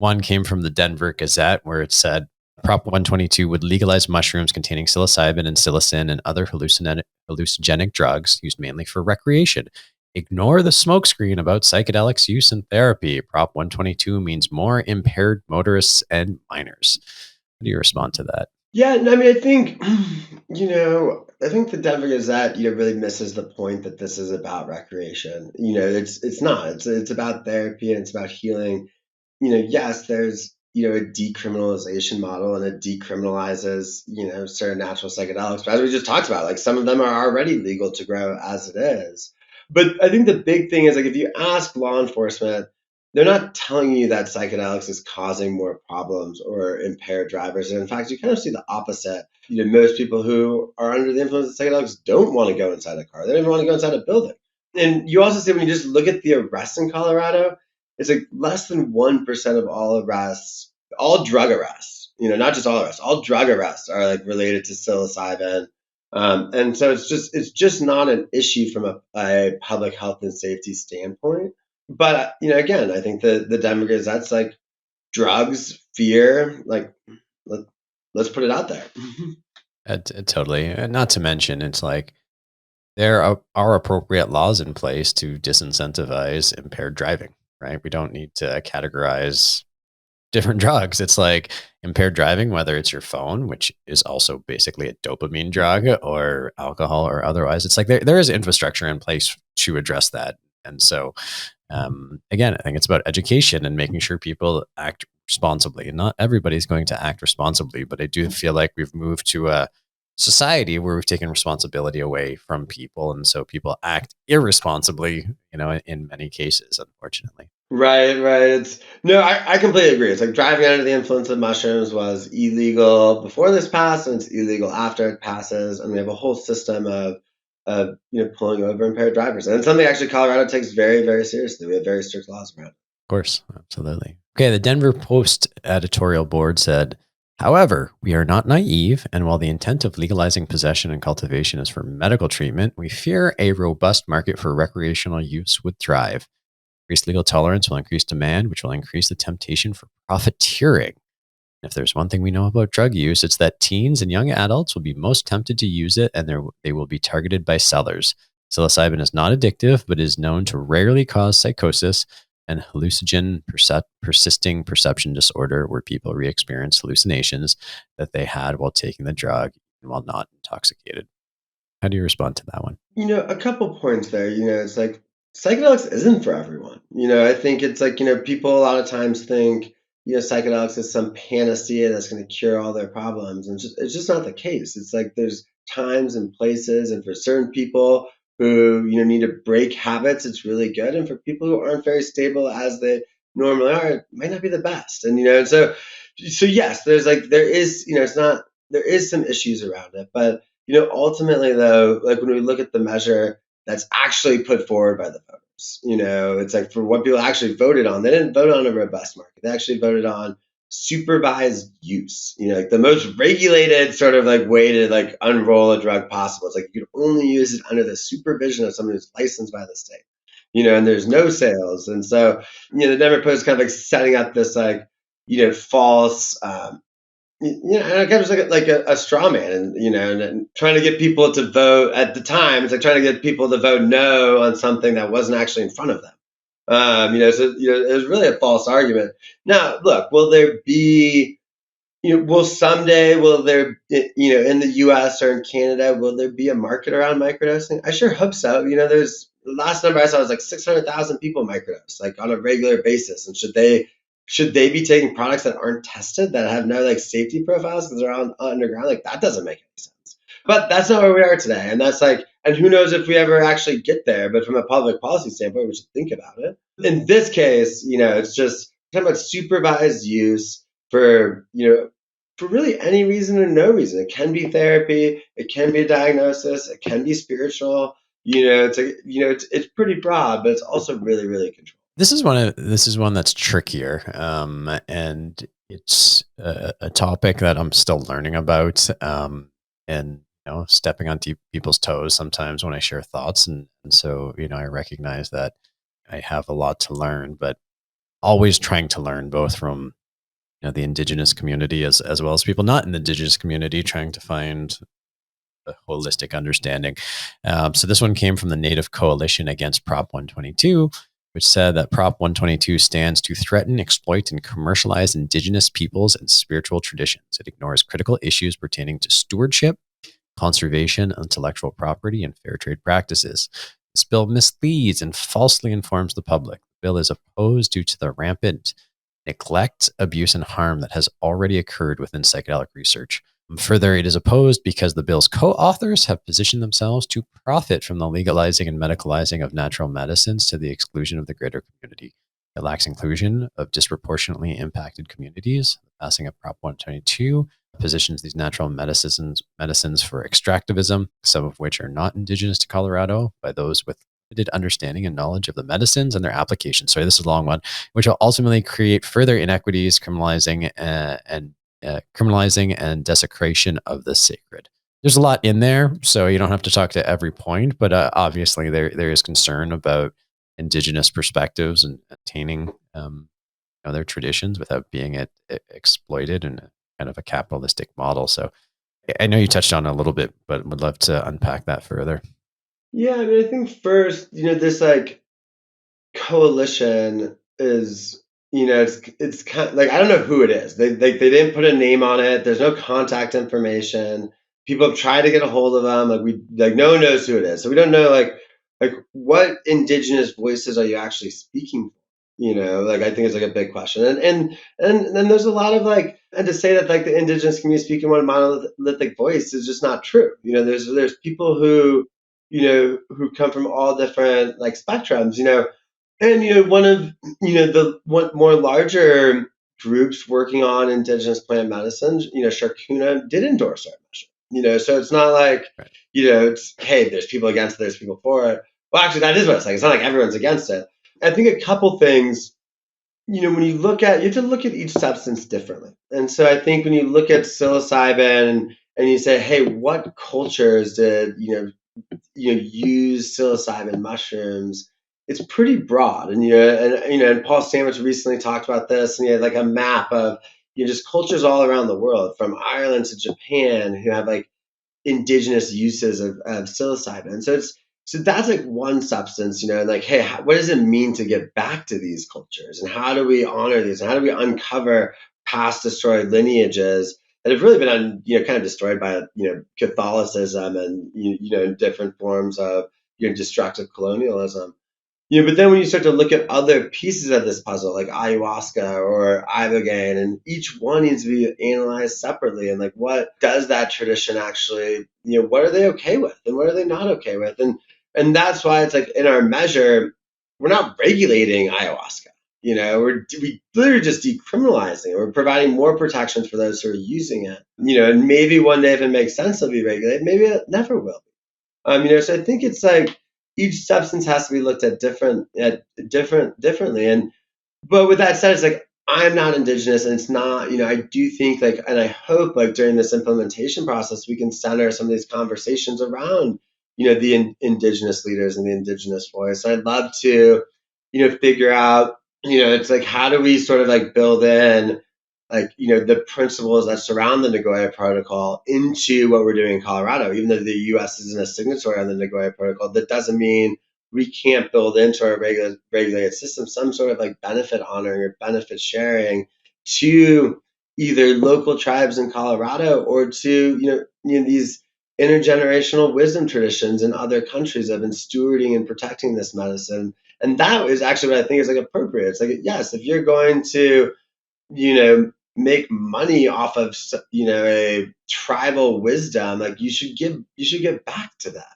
[SPEAKER 1] One came from the Denver Gazette, where it said Prop 122 would legalize mushrooms containing psilocybin and psilocin and other hallucinogenic drugs used mainly for recreation. Ignore the smokescreen about psychedelics use in therapy. Prop 122 means more impaired motorists and minors. How do you respond to that?
[SPEAKER 2] Yeah, no, I mean, I think, I think the Denver Gazette, really misses the point that this is about recreation. It's not. It's about therapy and it's about healing. Yes, there's, a decriminalization model and it decriminalizes, certain natural psychedelics. But as we just talked about, like some of them are already legal to grow as it is. But I think the big thing is like if you ask law enforcement, they're not telling you that psychedelics is causing more problems or impaired drivers. And in fact, you kind of see the opposite. Most people who are under the influence of psychedelics don't want to go inside a car. They don't even want to go inside a building. And you also see when you just look at the arrests in Colorado, it's like less than 1% of all arrests, all drug arrests, not just all arrests, all drug arrests are like related to psilocybin. And so it's just not an issue from a public health and safety standpoint. But again, I think the Denver Gazette's like drugs, fear, like let, let's put it out there.
[SPEAKER 1] Totally. Not to mention, it's like there are appropriate laws in place to disincentivize impaired driving, right? We don't need to categorize different drugs. It's like impaired driving, whether it's your phone, which is also basically a dopamine drug, or alcohol or otherwise. It's like there is infrastructure in place to address that. And so, again, I think it's about education and making sure people act responsibly. Not everybody's going to act responsibly, but I do feel like we've moved to a society where we've taken responsibility away from people. And so people act irresponsibly, in many cases, unfortunately.
[SPEAKER 2] Right, right. I completely agree. It's like driving under the influence of mushrooms was illegal before this passed, and it's illegal after it passes. And we have a whole system of pulling over impaired drivers, and it's something actually Colorado takes very, very seriously. We have very strict laws around it.
[SPEAKER 1] Of course, absolutely. Okay, the Denver Post editorial board said, however, we are not naive, and while the intent of legalizing possession and cultivation is for medical treatment, we fear a robust market for recreational use would thrive. Increased legal tolerance will increase demand, which will increase the temptation for profiteering. If there's one thing we know about drug use, it's that teens and young adults will be most tempted to use it, and they will be targeted by sellers. Psilocybin is not addictive, but is known to rarely cause psychosis and hallucinogen persisting perception disorder, where people re-experience hallucinations that they had while taking the drug and while not intoxicated. How do you respond to that one?
[SPEAKER 2] A couple points there. It's like psychedelics isn't for everyone. I think it's like, people a lot of times think, psychedelics is some panacea that's going to cure all their problems. And it's just not the case. It's like there's times and places, and for certain people who, need to break habits, it's really good. And for people who aren't very stable as they normally are, it might not be the best. And, so yes, there is, it's not, there is some issues around it, but ultimately, though, like when we look at the measure that's actually put forward by the voters, it's like for what people actually voted on, they didn't vote on a robust market. They actually voted on supervised use, like the most regulated sort of like way to like unroll a drug possible. It's like you can only use it under the supervision of someone who's licensed by the state, and there's no sales. And so, the Denver Post kind of like setting up this like, false and I kind of like a straw man, and and trying to get people to vote at the time. It's like trying to get people to vote no on something that wasn't actually in front of them. So it was really a false argument. Now, look, will there be, will there, in the U.S. or in Canada, will there be a market around microdosing? I sure hope so. There's the last number I saw was like 600,000 people microdose like on a regular basis, and should they be taking products that aren't tested, that have no like safety profiles because they're on underground? Like that doesn't make any sense. But that's not where we are today, and that's like, and who knows if we ever actually get there? But from a public policy standpoint, we should think about it. In this case, it's just talking about supervised use for for really any reason or no reason. It can be therapy, it can be a diagnosis, it can be spiritual. It's like, it's pretty broad, but it's also really, really controlled.
[SPEAKER 1] This is one that's trickier, and it's a topic that I'm still learning about, and stepping on people's toes sometimes when I share thoughts, and so I recognize that I have a lot to learn. But always trying to learn both from the indigenous community as well as people not in the indigenous community, trying to find a holistic understanding. So this one came from the Native Coalition Against Prop 122, which said that Prop 122 stands to threaten, exploit, and commercialize indigenous peoples and spiritual traditions. It ignores critical issues pertaining to stewardship, conservation, intellectual property, and fair trade practices. This bill misleads and falsely informs the public. The bill is opposed due to the rampant neglect, abuse, and harm that has already occurred within psychedelic research. Further, it is opposed because the bill's co-authors have positioned themselves to profit from the legalizing and medicalizing of natural medicines to the exclusion of the greater community. It lacks inclusion of disproportionately impacted communities. The passing of Prop 122 positions these natural medicines for extractivism, some of which are not indigenous to Colorado, by those with limited understanding and knowledge of the medicines and their application. Sorry, this is a long one, which will ultimately create further inequities, criminalizing and desecration of the sacred. There's a lot in there, so you don't have to talk to every point, but obviously there is concern about indigenous perspectives and attaining their traditions without being exploited in kind of a capitalistic model. So I know you touched on it a little bit, but would love to unpack that further.
[SPEAKER 2] Yeah, I mean, I think first, this like coalition is, it's kind of like, I don't know who it is. They didn't put a name on it. There's no contact information. People have tried to get a hold of them. Like no one knows who it is. So we don't know like what indigenous voices are you actually speaking for? Like I think it's like a big question. And then there's a lot of like, and to say that like the indigenous community speaking one monolithic voice is just not true. There's people who come from all different like spectrums, and one of the one more larger groups working on indigenous plant medicine, Sharkuna did endorse our measure. So it's not like,
[SPEAKER 1] Right.
[SPEAKER 2] It's, hey, there's people against it, there's people for it. Well, actually, that is what it's like. It's not like everyone's against it. I think a couple things, when you have to look at each substance differently. And so I think when you look at psilocybin and you say, hey, what cultures did, use psilocybin mushrooms, it's pretty broad. And Paul Sandwich recently talked about this, and he had like a map of just cultures all around the world, from Ireland to Japan, who have like indigenous uses of psilocybin. And so that's like one substance, and like, hey, what does it mean to get back to these cultures, and how do we honor these, and how do we uncover past destroyed lineages that have really been kind of destroyed by Catholicism and different forms of destructive colonialism. But then when you start to look at other pieces of this puzzle, like ayahuasca or ibogaine, and each one needs to be analyzed separately, and like, what does that tradition actually, what are they okay with, and what are they not okay with, and that's why it's like in our measure, we're not regulating ayahuasca. We literally just decriminalizing it. We're providing more protections for those who are using it. And maybe one day if it makes sense, it'll be regulated. Maybe it never will. So I think it's like each substance has to be looked at differently. But with that said, it's like I'm not indigenous, and it's not. I do think like, and I hope like during this implementation process, we can center some of these conversations around the indigenous leaders and the indigenous voice. I'd love to figure out it's like, how do we sort of like build in like the principles that surround the Nagoya Protocol into what we're doing in Colorado. Even though the U.S. isn't a signatory on the Nagoya Protocol, that doesn't mean we can't build into our regulated system some sort of like benefit honoring or benefit sharing to either local tribes in Colorado or to these intergenerational wisdom traditions in other countries that have been stewarding and protecting this medicine. And that is actually what I think is like appropriate. It's like, yes, if you're going to make money off of a tribal wisdom, like you should give back to that,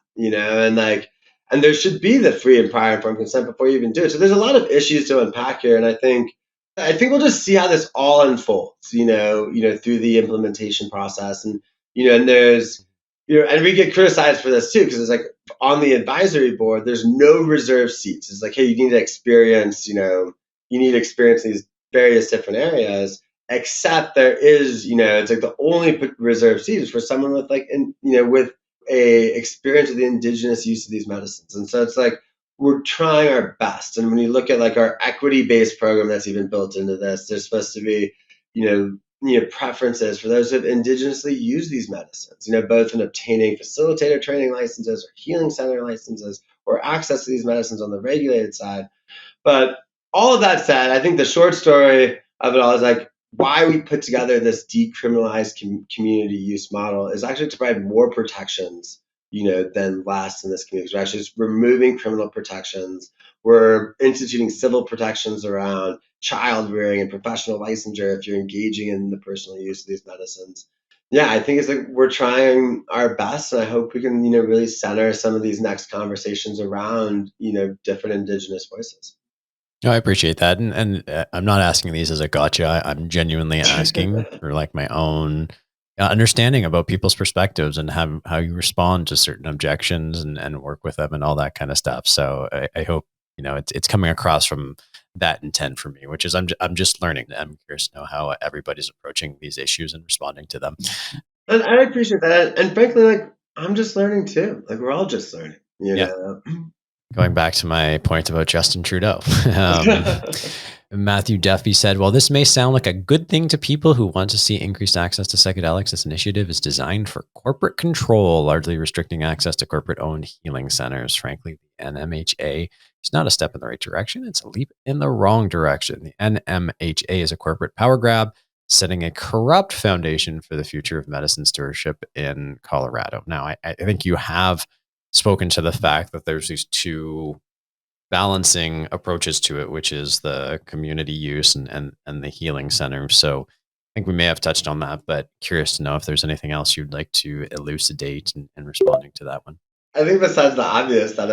[SPEAKER 2] and there should be the free and prior informed consent before you even do it. So there's a lot of issues to unpack here, and I think we'll just see how this all unfolds, through the implementation process. And there's and we get criticized for this too, because it's like on the advisory board there's no reserved seats. It's like, hey, you need to experience these various different areas, except there is, it's like the only reserved seat is for someone with like, with a experience of the indigenous use of these medicines. And so it's like, we're trying our best. And when you look at like our equity-based program that's even built into this, there's supposed to be, preferences for those who have indigenously used these medicines, both in obtaining facilitator training licenses or healing center licenses or access to these medicines on the regulated side. But all of that said, I think the short story of it all is like why we put together this decriminalized community use model is actually to provide more protections, than less in this community. We're actually just removing criminal protections. We're instituting civil protections around child rearing and professional licensure if you're engaging in the personal use of these medicines. Yeah, I think it's like we're trying our best, and I hope we can, really center some of these next conversations around, different indigenous voices.
[SPEAKER 1] No, I appreciate that. And I'm not asking these as a gotcha. I'm genuinely asking for like my own understanding about people's perspectives and how you respond to certain objections and work with them and all that kind of stuff. So I hope, it's coming across from that intent for me, which is I'm just learning. I'm curious to know how everybody's approaching these issues and responding to them.
[SPEAKER 2] And I appreciate that. And frankly, like I'm just learning too. Like we're all just learning,
[SPEAKER 1] Yeah. Going back to my point about Justin Trudeau, Matthew Duffy said, while this may sound like a good thing to people who want to see increased access to psychedelics, this initiative is designed for corporate control, largely restricting access to corporate-owned healing centers. Frankly, the NMHA is not a step in the right direction. It's a leap in the wrong direction. The NMHA is a corporate power grab, setting a corrupt foundation for the future of medicine stewardship in Colorado. Now, I think you have spoken to the fact that there's these two balancing approaches to it, which is the community use and the healing center. So I think we may have touched on that, but curious to know if there's anything else you'd like to elucidate in responding to that one.
[SPEAKER 2] I think besides the obvious that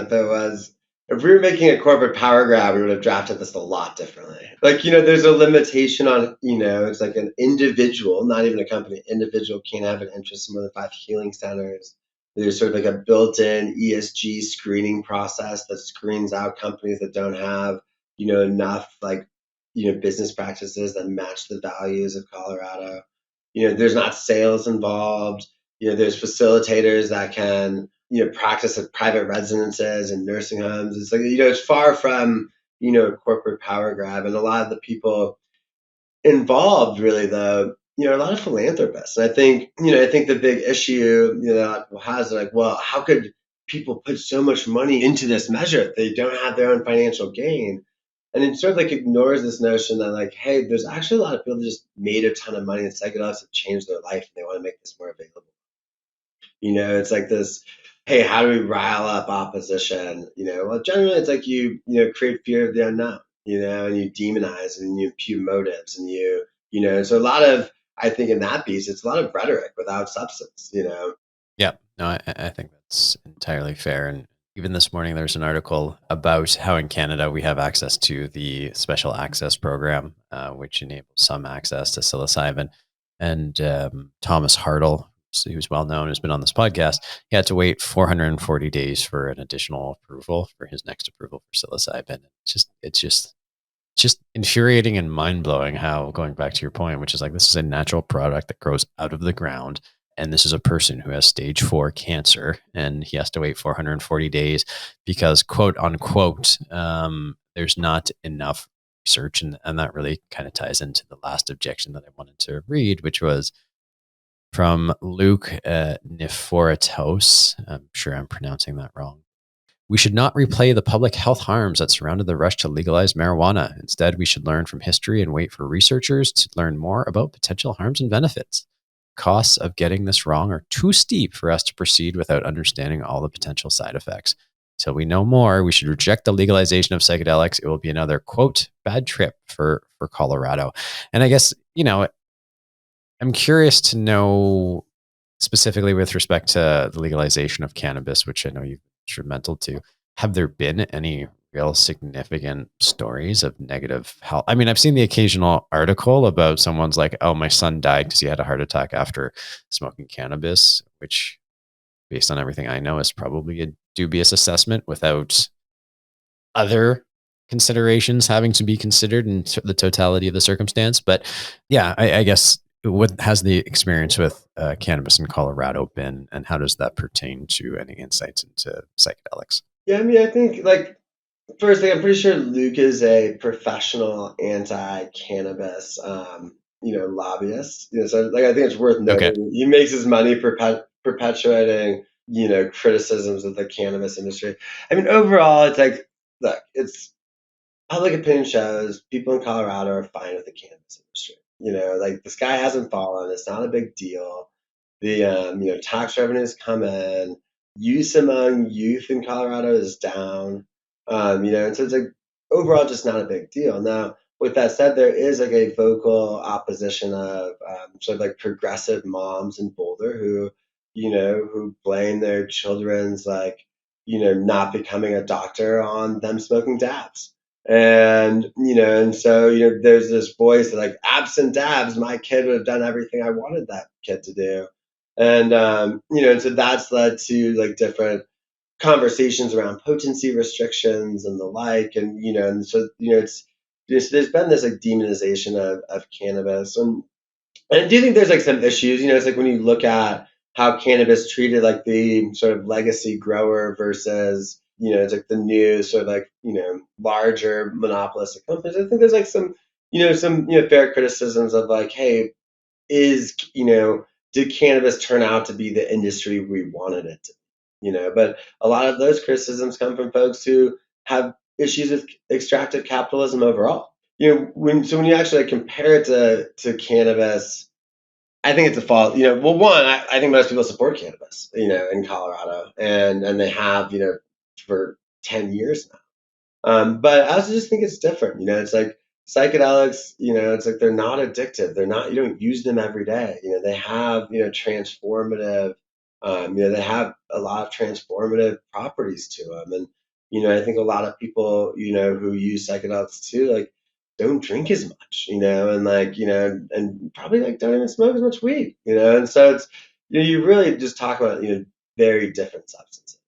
[SPEAKER 2] if we were making a corporate power grab, we would have drafted this a lot differently. Like, there's a limitation on, it's like an individual, not even a company, individual can't have an interest in more than 5 healing centers. There's sort of like a built-in ESG screening process that screens out companies that don't have, enough like, business practices that match the values of Colorado. There's not sales involved. There's facilitators that can, practice at private residences and nursing homes. It's like, it's far from, a corporate power grab. And a lot of the people involved really though, a lot of philanthropists. And I think the big issue, that has like, well, how could people put so much money into this measure if they don't have their own financial gain? And it sort of like ignores this notion that like, hey, there's actually a lot of people that just made a ton of money and psychedelics have changed their life and they want to make this more available. It's like this, hey, how do we rile up opposition? Well, generally it's like create fear of the unknown, and you demonize and you impute motives and so a lot of, I think in that piece, it's a lot of rhetoric without substance.
[SPEAKER 1] Yeah, no, I think that's entirely fair. And even this morning, there's an article about how in Canada we have access to the special access program, which enables some access to psilocybin. And Thomas Hartle, who's well known, has been on this podcast. He had to wait 440 days for an additional approval for his next approval for psilocybin. It's just infuriating and mind blowing how, going back to your point, which is like this is a natural product that grows out of the ground. And this is a person who has stage 4 cancer and he has to wait 440 days because, quote unquote, there's not enough research. And that really kind of ties into the last objection that I wanted to read, which was from Luke Neforitos. I'm sure I'm pronouncing that wrong. We should not replay the public health harms that surrounded the rush to legalize marijuana. Instead, we should learn from history and wait for researchers to learn more about potential harms and benefits. Costs of getting this wrong are too steep for us to proceed without understanding all the potential side effects. Till we know more, we should reject the legalization of psychedelics. It will be another, quote, bad trip for Colorado. And I guess, I'm curious to know specifically with respect to the legalization of cannabis, which I know you've instrumental to. Have there been any real significant stories of negative health? I mean, I've seen the occasional article about someone's like, oh, my son died because he had a heart attack after smoking cannabis, which, based on everything I know, is probably a dubious assessment without other considerations having to be considered in the totality of the circumstance. But yeah, I guess what has the experience with cannabis in Colorado been, and how does that pertain to any insights into psychedelics?
[SPEAKER 2] Yeah, I mean, I think like first thing, I'm pretty sure Luke is a professional anti-cannabis, lobbyist. So like I think it's worth
[SPEAKER 1] Okay.
[SPEAKER 2] noting he makes his money perpetuating, criticisms of the cannabis industry. I mean, overall, it's like, look, it's public opinion shows people in Colorado are fine with the cannabis industry. Like the sky hasn't fallen. It's not a big deal. The tax revenues come in. Use among youth in Colorado is down. And so it's like overall just not a big deal. Now, with that said, there is like a vocal opposition of sort of like progressive moms in Boulder who blame their children's like not becoming a doctor on them smoking dabs. And so there's this voice that like absent dabs, my kid would have done everything I wanted that kid to do. And so that's led to like different conversations around potency restrictions and the like. And so there's been this like demonization of cannabis. And I do think there's like some issues. It's like when you look at how cannabis treated like the sort of legacy grower versus, it's like the new sort of like, larger monopolistic companies. I think there's like some fair criticisms of like, hey, is, did cannabis turn out to be the industry we wanted it to be? But a lot of those criticisms come from folks who have issues with extractive capitalism overall. When you actually compare it to cannabis, I think it's a fault. Well, one, I think most people support cannabis, in Colorado, and they have, for 10 years now. But I also just think it's different. It's like psychedelics. It's like they're not addictive. They're not. You don't use them every day. They have transformative. They have a lot of transformative properties to them, and I think a lot of people who use psychedelics too like don't drink as much. And like and probably like don't even smoke as much weed. And so it's you really just talk about very different substances.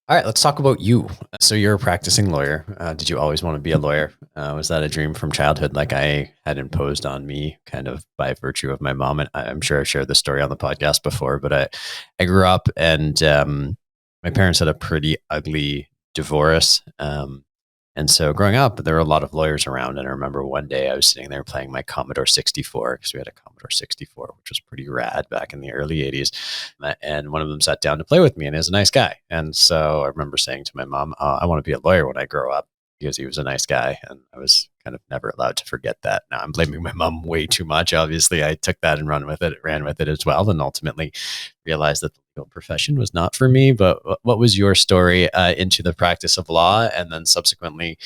[SPEAKER 1] All right, let's talk about you. So you're a practicing lawyer. Did you always want to be a lawyer? Was that a dream from childhood, like I had imposed on me, kind of by virtue of my mom? And I'm sure I shared this story on the podcast before, but I grew up and my parents had a pretty ugly divorce. And so growing up, there were a lot of lawyers around. And I remember one day I was sitting there playing my Commodore 64 because we had a Commodore 64, which was pretty rad back in the early 80s. And one of them sat down to play with me and he was a nice guy. And so I remember saying to my mom, I want to be a lawyer when I grow up because he was a nice guy. And I was kind of never allowed to forget that. Now I'm blaming my mom way too much. Obviously, I took that and ran with it as well. And ultimately realized that the legal profession was not for me. But what was your story into the practice of law? And then subsequently,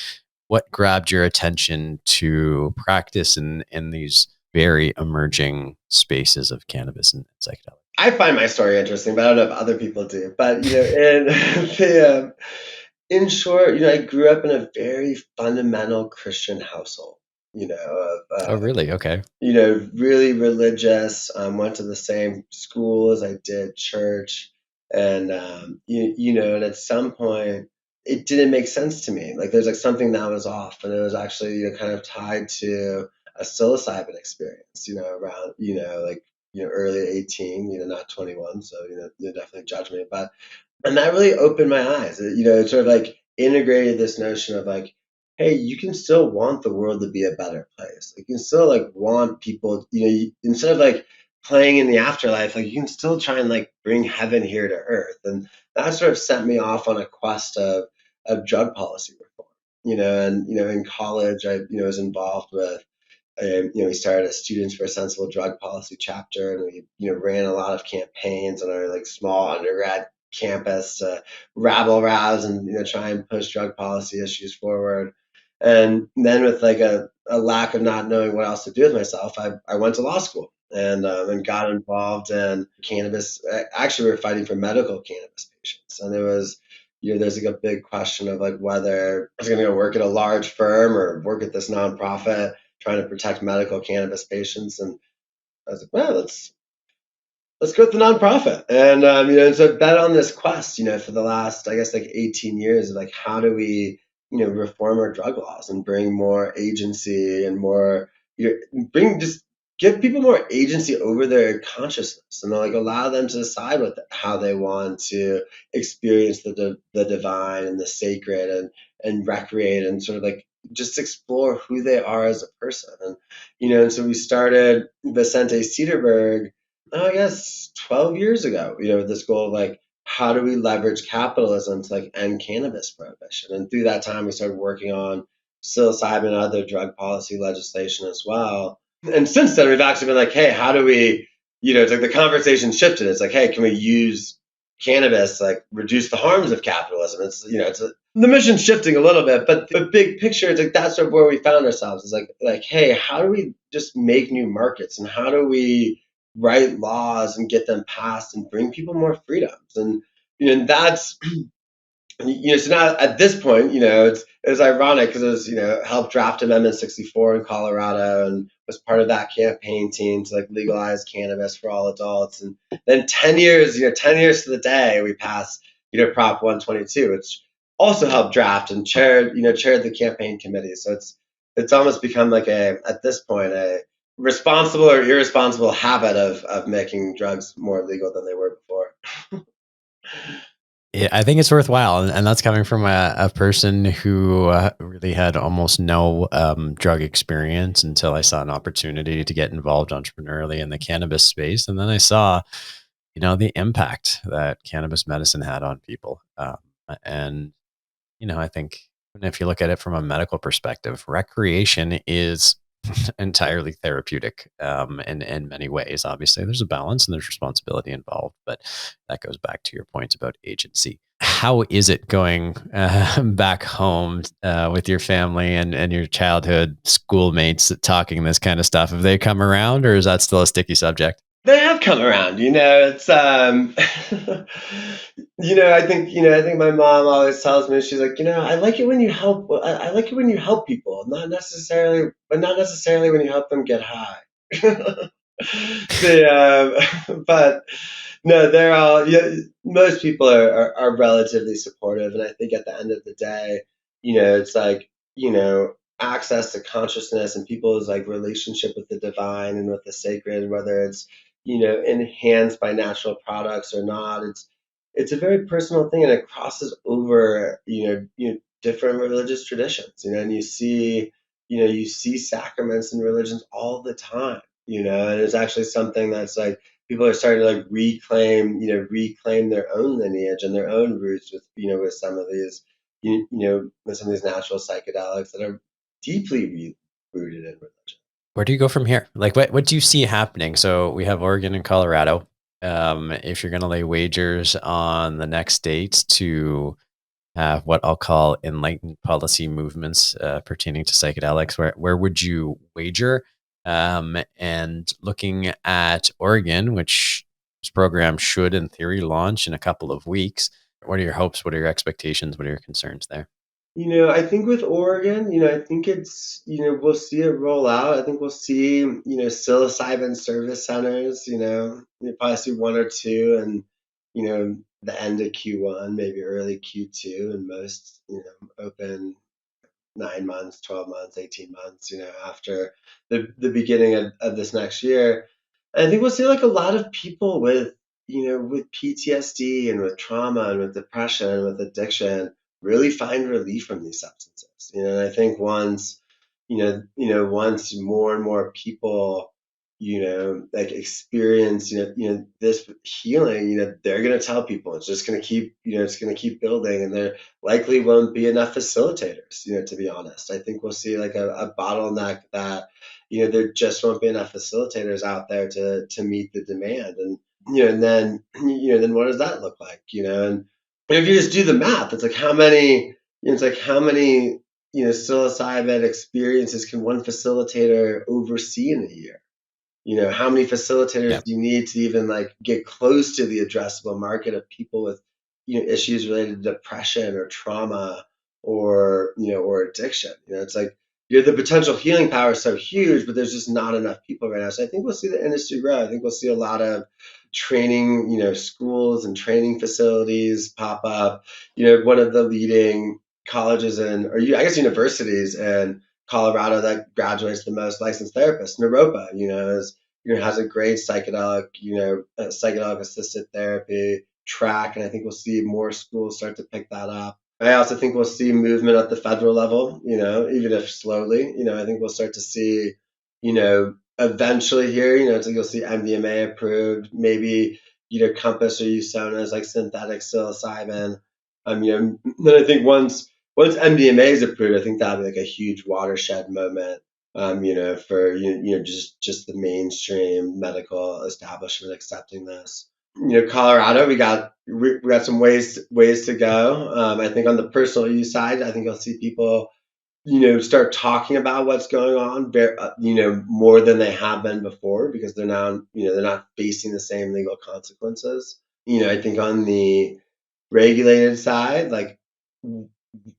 [SPEAKER 1] what grabbed your attention to practice in these very emerging spaces of cannabis and psychedelics?
[SPEAKER 2] I find my story interesting, but I don't know if other people do. But in in short, I grew up in a very fundamental Christian household. Of
[SPEAKER 1] Oh, really? Okay.
[SPEAKER 2] really religious. Went to the same school as I did church, and and at some point, it didn't make sense to me. Like there's like something that was off, and it was actually kind of tied to a psilocybin experience. Around like early 18, not 21, so you definitely judge me, but and that really opened my eyes. It sort of like integrated this notion of like, hey, you can still want the world to be a better place. You can still like want people, instead of like playing in the afterlife, like you can still try and like bring heaven here to earth. And that sort of sent me off on a quest of drug policy reform. And in college, I was involved with we started a Students for a Sensible Drug Policy chapter, and we ran a lot of campaigns on our like small undergrad campus to rabble rouse and try and push drug policy issues forward. And then with like a lack of not knowing what else to do with myself, I went to law school and got involved in cannabis. Actually, we were fighting for medical cannabis patients, and it was there's like a big question of like whether I was going to go work at a large firm or work at this nonprofit trying to protect medical cannabis patients. And I was like, well, let's go with the nonprofit. And so I've been on this quest, for the last, I guess, like 18 years of like, how do we, reform our drug laws and bring more agency and more, just give people more agency over their consciousness and like allow them to decide how they want to experience the divine and the sacred and recreate and sort of like just explore who they are as a person. And so we started Vicente Sederberg, I guess 12 years ago, with this goal of like, how do we leverage capitalism to like end cannabis prohibition? And through that time, we started working on psilocybin and other drug policy legislation as well. And since then, we've actually been like, hey, how do we, it's like the conversation shifted. It's like, hey, can we use cannabis, like reduce the harms of capitalism? The mission's shifting a little bit, but the big picture, it's like that's sort of where we found ourselves. Is like, hey, how do we just make new markets, and how do we write laws and get them passed and bring people more freedoms? And that's so now at this point, it was ironic because it was, helped draft Amendment 64 in Colorado and was part of that campaign team to like legalize cannabis for all adults. And then 10 years, 10 years to the day, we passed, Prop 122, which also helped draft and chaired the campaign committee. So it's almost become like at this point, a responsible or irresponsible habit of making drugs more legal than they were before.
[SPEAKER 1] Yeah, I think it's worthwhile, and that's coming from a person who really had almost no drug experience until I saw an opportunity to get involved entrepreneurially in the cannabis space, and then I saw, the impact that cannabis medicine had on people, and I think if you look at it from a medical perspective, recreation is entirely therapeutic in many ways. Obviously, there's a balance and there's responsibility involved, but that goes back to your points about agency. How is it going back home with your family and your childhood schoolmates talking this kind of stuff? Have they come around, or is that still a sticky subject?
[SPEAKER 2] They have come around, it's I think my mom always tells me, she's like, I like it when you help, I like it when you help people, not necessarily when you help them get high. But no, they're all, most people are relatively supportive. And I think at the end of the day, it's like, access to consciousness and people's like relationship with the divine and with the sacred, whether it's, enhanced by natural products or not. It's a very personal thing, and it crosses over, different religious traditions, and you see sacraments in religions all the time, and it's actually something that's like people are starting to like reclaim their own lineage and their own roots with, with some of these, with some of these natural psychedelics that are deeply rooted in religion.
[SPEAKER 1] Where do you go from here? Like, what do you see happening? So we have Oregon and Colorado. If you're going to lay wagers on the next states to have what I'll call enlightened policy movements pertaining to psychedelics, where would you wager? And looking at Oregon, which this program should, in theory, launch in a couple of weeks, what are your hopes? What are your expectations? What are your concerns there?
[SPEAKER 2] I think with Oregon, I think it's, we'll see it roll out. I think we'll see, psilocybin service centers, you probably see one or two, and, the end of Q1, maybe early Q2, and most, open 9 months, 12 months, 18 months, after the beginning of this next year. And I think we'll see like a lot of people with, with PTSD and with trauma and with depression and with addiction really find relief from these substances. And I think once more and more people, like experience, this healing, they're going to tell people it's just going to keep, it's going to keep building, and there likely won't be enough facilitators, to be honest. I think we'll see like a bottleneck that, there just won't be enough facilitators out there to meet the demand. And, then what does that look like, and if you just do the math, it's like how many, psilocybin experiences can one facilitator oversee in a year? How many facilitators
[SPEAKER 1] Yeah.
[SPEAKER 2] do you need to even like get close to the addressable market of people with, issues related to depression or trauma or addiction? It's like, the potential healing power is so huge, but there's just not enough people right now. So I think we'll see the industry grow. I think we'll see a lot of training, schools and training facilities pop up. One of the leading colleges I guess universities in Colorado that graduates the most licensed therapists, Naropa, has a great psychedelic assisted therapy track, and I think we'll see more schools start to pick that up. I also think we'll see movement at the federal level, even if slowly. I think we'll start to see, eventually here, so you'll see MDMA approved, maybe, Compass or Usona's like synthetic psilocybin. Then I think once MDMA is approved, I think that'll be like a huge watershed moment, for just the mainstream medical establishment accepting this. Colorado, we got some ways to go. I think on the personal use side, I think you'll see people, start talking about what's going on, more than they have been before because they're now, they're not facing the same legal consequences. I think on the regulated side, like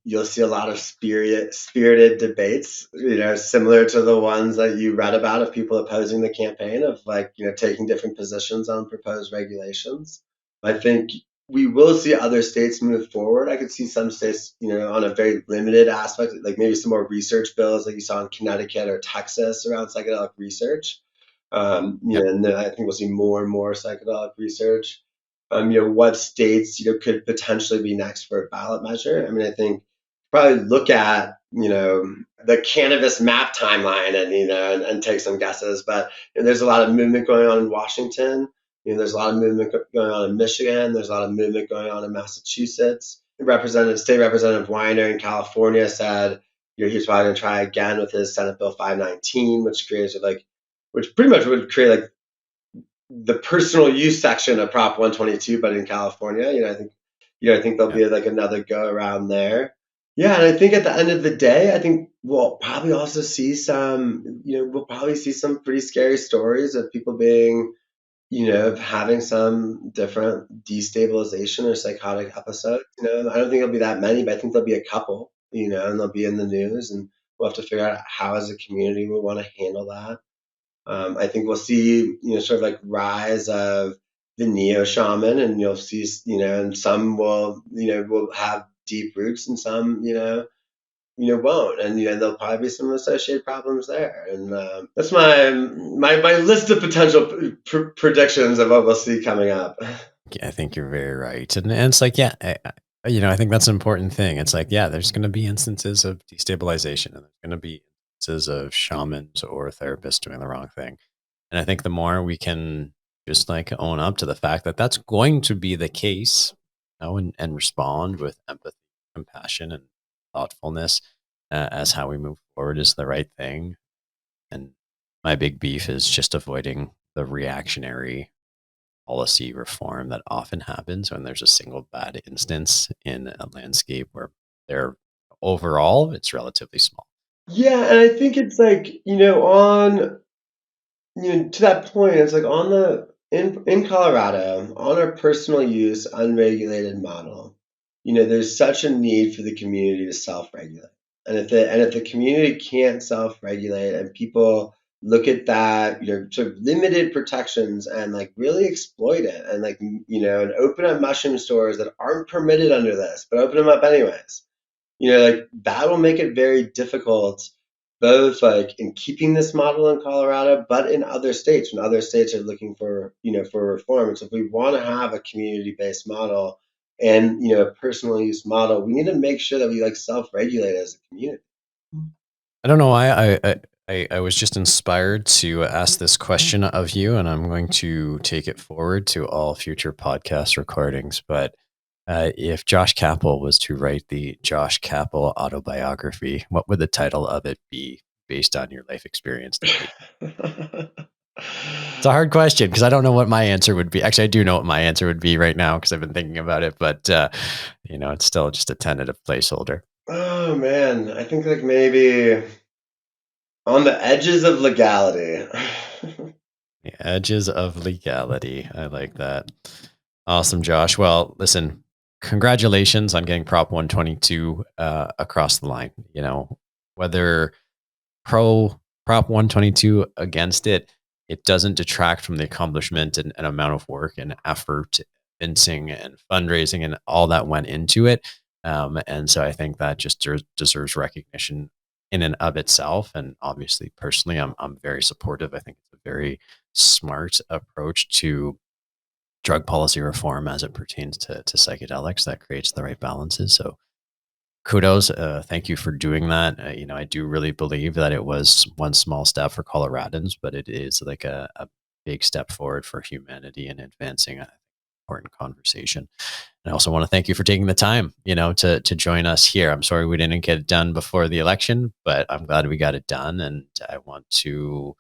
[SPEAKER 2] you'll see a lot of spirited debates, similar to the ones that you read about of people opposing the campaign of like, taking different positions on proposed regulations. I think we will see other states move forward. I could see some states, on a very limited aspect, like maybe some more research bills like you saw in Connecticut or Texas around psychedelic research.
[SPEAKER 1] Yep.
[SPEAKER 2] And then I think we'll see more and more psychedelic research. What states, could potentially be next for a ballot measure. I think probably look at, the cannabis map timeline and, and take some guesses. But there's a lot of movement going on in Washington. There's a lot of movement going on in Michigan. There's a lot of movement going on in Massachusetts. State Representative Weiner in California said, he's probably going to try again with his Senate Bill 519, which pretty much would create like the personal use section of Prop 122, but in California. I think there'll
[SPEAKER 1] Yeah.
[SPEAKER 2] be like another go around there. Yeah, and I think at the end of the day, I think we'll probably also see some pretty scary stories of people being, having some different destabilization or psychotic episodes. I don't think there'll be that many, but I think there'll be a couple, and they'll be in the news, and we'll have to figure out how as a community we want to handle that. I think we'll see, sort of like rise of the neo shaman, and you'll see, and some will have deep roots, and some, won't, and there'll probably be some associated problems there. And that's my list of potential predictions of what we'll see coming up.
[SPEAKER 1] I think you're very right. And it's like, yeah, I think that's an important thing. It's like, yeah, there's going to be instances of destabilization and there's going to be instances of shamans or therapists doing the wrong thing. And I think the more we can just like own up to the fact that that's going to be the case, and respond with empathy, compassion, and thoughtfulness as how we move forward is the right thing. And my big beef is just avoiding the reactionary policy reform that often happens when there's a single bad instance in a landscape where they're overall it's relatively small.
[SPEAKER 2] Yeah, and I think it's like, on to that point, it's like on the in Colorado, on our personal use unregulated model, there's such a need for the community to self-regulate. And if the community can't self-regulate and people look at that, sort of limited protections and like really exploit it and like and open up mushroom stores that aren't permitted under this, but open them up anyways. Like that will make it very difficult, both like in keeping this model in Colorado, but in other states when other states are looking for reform. And so if we want to have a community-based model and a personal use model, we need to make sure that we like self-regulate as a community.
[SPEAKER 1] I don't know why I was just inspired to ask this question of you, and I'm going to take it forward to all future podcast recordings. But if Josh Kappel was to write the Josh Kappel autobiography, what would the title of it be based on your life experience to date? It's a hard question because I don't know what my answer would be. Actually, I do know what my answer would be right now because I've been thinking about it, but it's still just a tentative placeholder.
[SPEAKER 2] Oh man, I think like maybe on the edges of legality.
[SPEAKER 1] The edges of legality. I like that. Awesome, Josh. Well, listen, congratulations on getting Prop 122 across the line. Whether pro Prop 122 against it, it doesn't detract from the accomplishment and amount of work and effort, convincing and fundraising and all that went into it. And so I think that just deserves recognition in and of itself. And obviously, personally, I'm very supportive. I think it's a very smart approach to drug policy reform as it pertains to psychedelics that creates the right balances. So kudos. Thank you for doing that. I do really believe that it was one small step for Coloradans, but it is like a big step forward for humanity in advancing an important conversation. And I also want to thank you for taking the time, to join us here. I'm sorry we didn't get it done before the election, but I'm glad we got it done. And I want to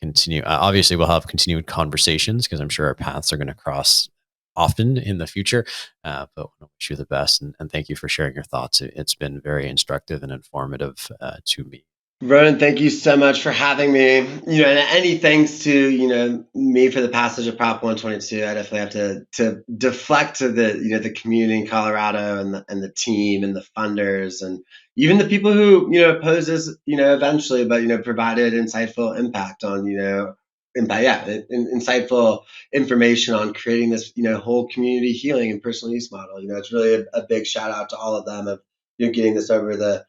[SPEAKER 1] continue. Obviously, we'll have continued conversations because I'm sure our paths are going to cross often in the future. But I wish you the best, and thank you for sharing your thoughts. It's been very instructive and informative to me.
[SPEAKER 2] Ronan, thank you so much for having me. And any thanks to me for the passage of Prop 122. I definitely have to deflect to the community in Colorado and the team and the funders and even the people who oppose this eventually, but provided insightful impact on insightful information on creating this whole community healing and personal use model. It's really a big shout out to all of them of getting this over the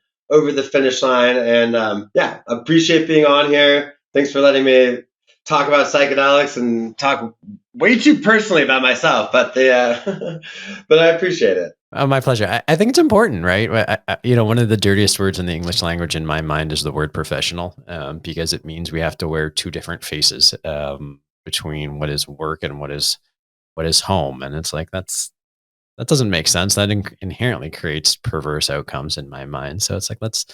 [SPEAKER 2] finish line. And appreciate being on here. Thanks for letting me talk about psychedelics and talk way too personally about myself, but but I appreciate it.
[SPEAKER 1] Oh, my pleasure. I think it's important, right? One of the dirtiest words in the English language in my mind is the word professional, because it means we have to wear two different faces between what is work and what is home. And it's like, that doesn't make sense. That inherently creates perverse outcomes in my mind. So it's like, let's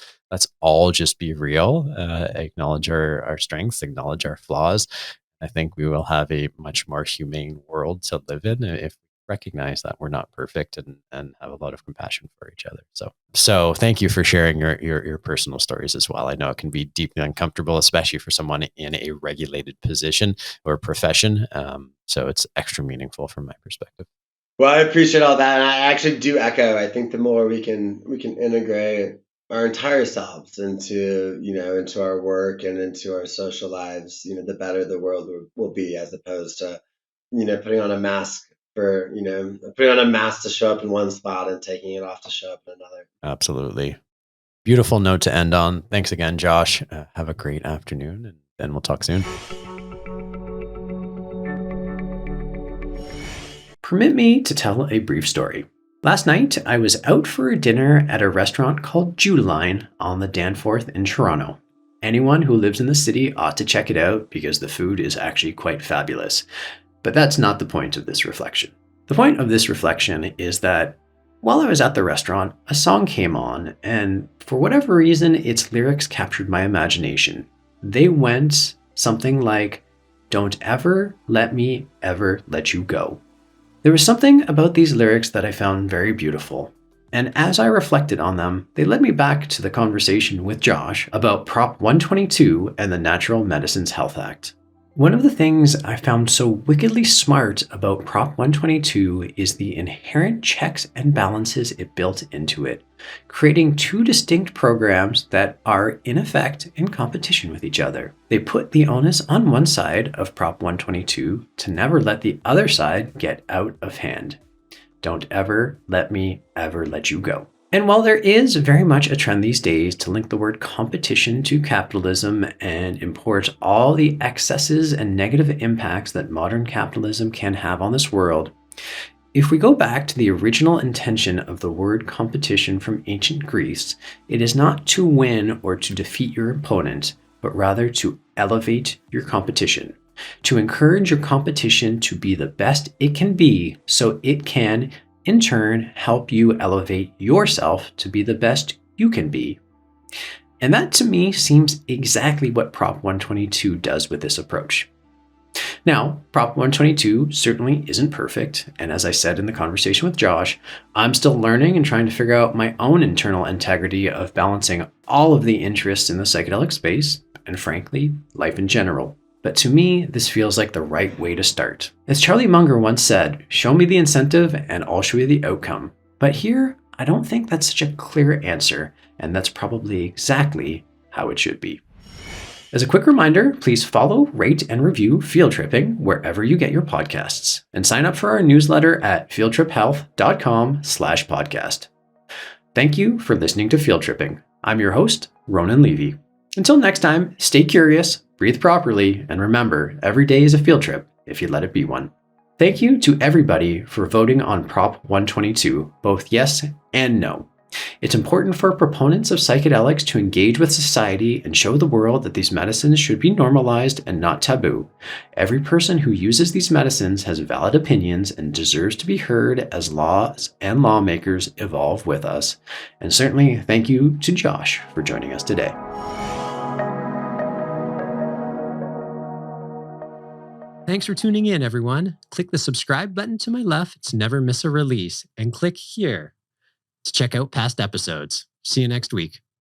[SPEAKER 1] all just be real, acknowledge our strengths, acknowledge our flaws. I think we will have a much more humane world to live in if we recognize that we're not perfect and have a lot of compassion for each other. So thank you for sharing your personal stories as well. I know it can be deeply uncomfortable, especially for someone in a regulated position or profession. So it's extra meaningful from my perspective.
[SPEAKER 2] Well, I appreciate all that, and I actually do echo. I think the more we can integrate our entire selves into our work and into our social lives, the better the world will be, as opposed to putting on a mask to show up in one spot and taking it off to show up in another.
[SPEAKER 1] Absolutely. Beautiful note to end on. Thanks again, Josh. Have a great afternoon, and then we'll talk soon. Permit me to tell a brief story. Last night, I was out for a dinner at a restaurant called Judeline on the Danforth in Toronto. Anyone who lives in the city ought to check it out because the food is actually quite fabulous. But that's not the point of this reflection. The point of this reflection is that while I was at the restaurant, a song came on, and for whatever reason, its lyrics captured my imagination. They went something like, "Don't ever let me ever let you go." There was something about these lyrics that I found very beautiful. And as I reflected on them, they led me back to the conversation with Josh about Prop 122 and the Natural Medicines Health Act. One of the things I found so wickedly smart about Prop 122 is the inherent checks and balances it built into it, creating two distinct programs that are, in effect, in competition with each other. They put the onus on one side of Prop 122 to never let the other side get out of hand. Don't ever let me ever let you go. And while there is very much a trend these days to link the word competition to capitalism and import all the excesses and negative impacts that modern capitalism can have on this world, if we go back to the original intention of the word competition from ancient Greece, it is not to win or to defeat your opponent, but rather to elevate your competition, to encourage your competition to be the best it can be so it can in turn help you elevate yourself to be the best you can be. And that to me seems exactly what Prop 122 does with this approach. Now, Prop 122 certainly isn't perfect, and as I said in the conversation with Josh, I'm still learning and trying to figure out my own internal integrity of balancing all of the interests in the psychedelic space, and frankly, life in general. But to me, this feels like the right way to start. As Charlie Munger once said, "Show me the incentive and I'll show you the outcome." But here, I don't think that's such a clear answer, and that's probably exactly how it should be. As a quick reminder, please follow, rate, and review Field Tripping wherever you get your podcasts, and sign up for our newsletter at fieldtriphealth.com/podcast. Thank you for listening to Field Tripping. I'm your host, Ronan Levy. Until next time, stay curious, breathe properly, and remember, every day is a field trip if you let it be one. Thank you to everybody for voting on Prop 122, both yes and no. It's important for proponents of psychedelics to engage with society and show the world that these medicines should be normalized and not taboo. Every person who uses these medicines has valid opinions and deserves to be heard as laws and lawmakers evolve with us. And certainly, thank you to Josh for joining us today. Thanks for tuning in, everyone. Click the subscribe button to my left to never miss a release, and click here to check out past episodes. See you next week.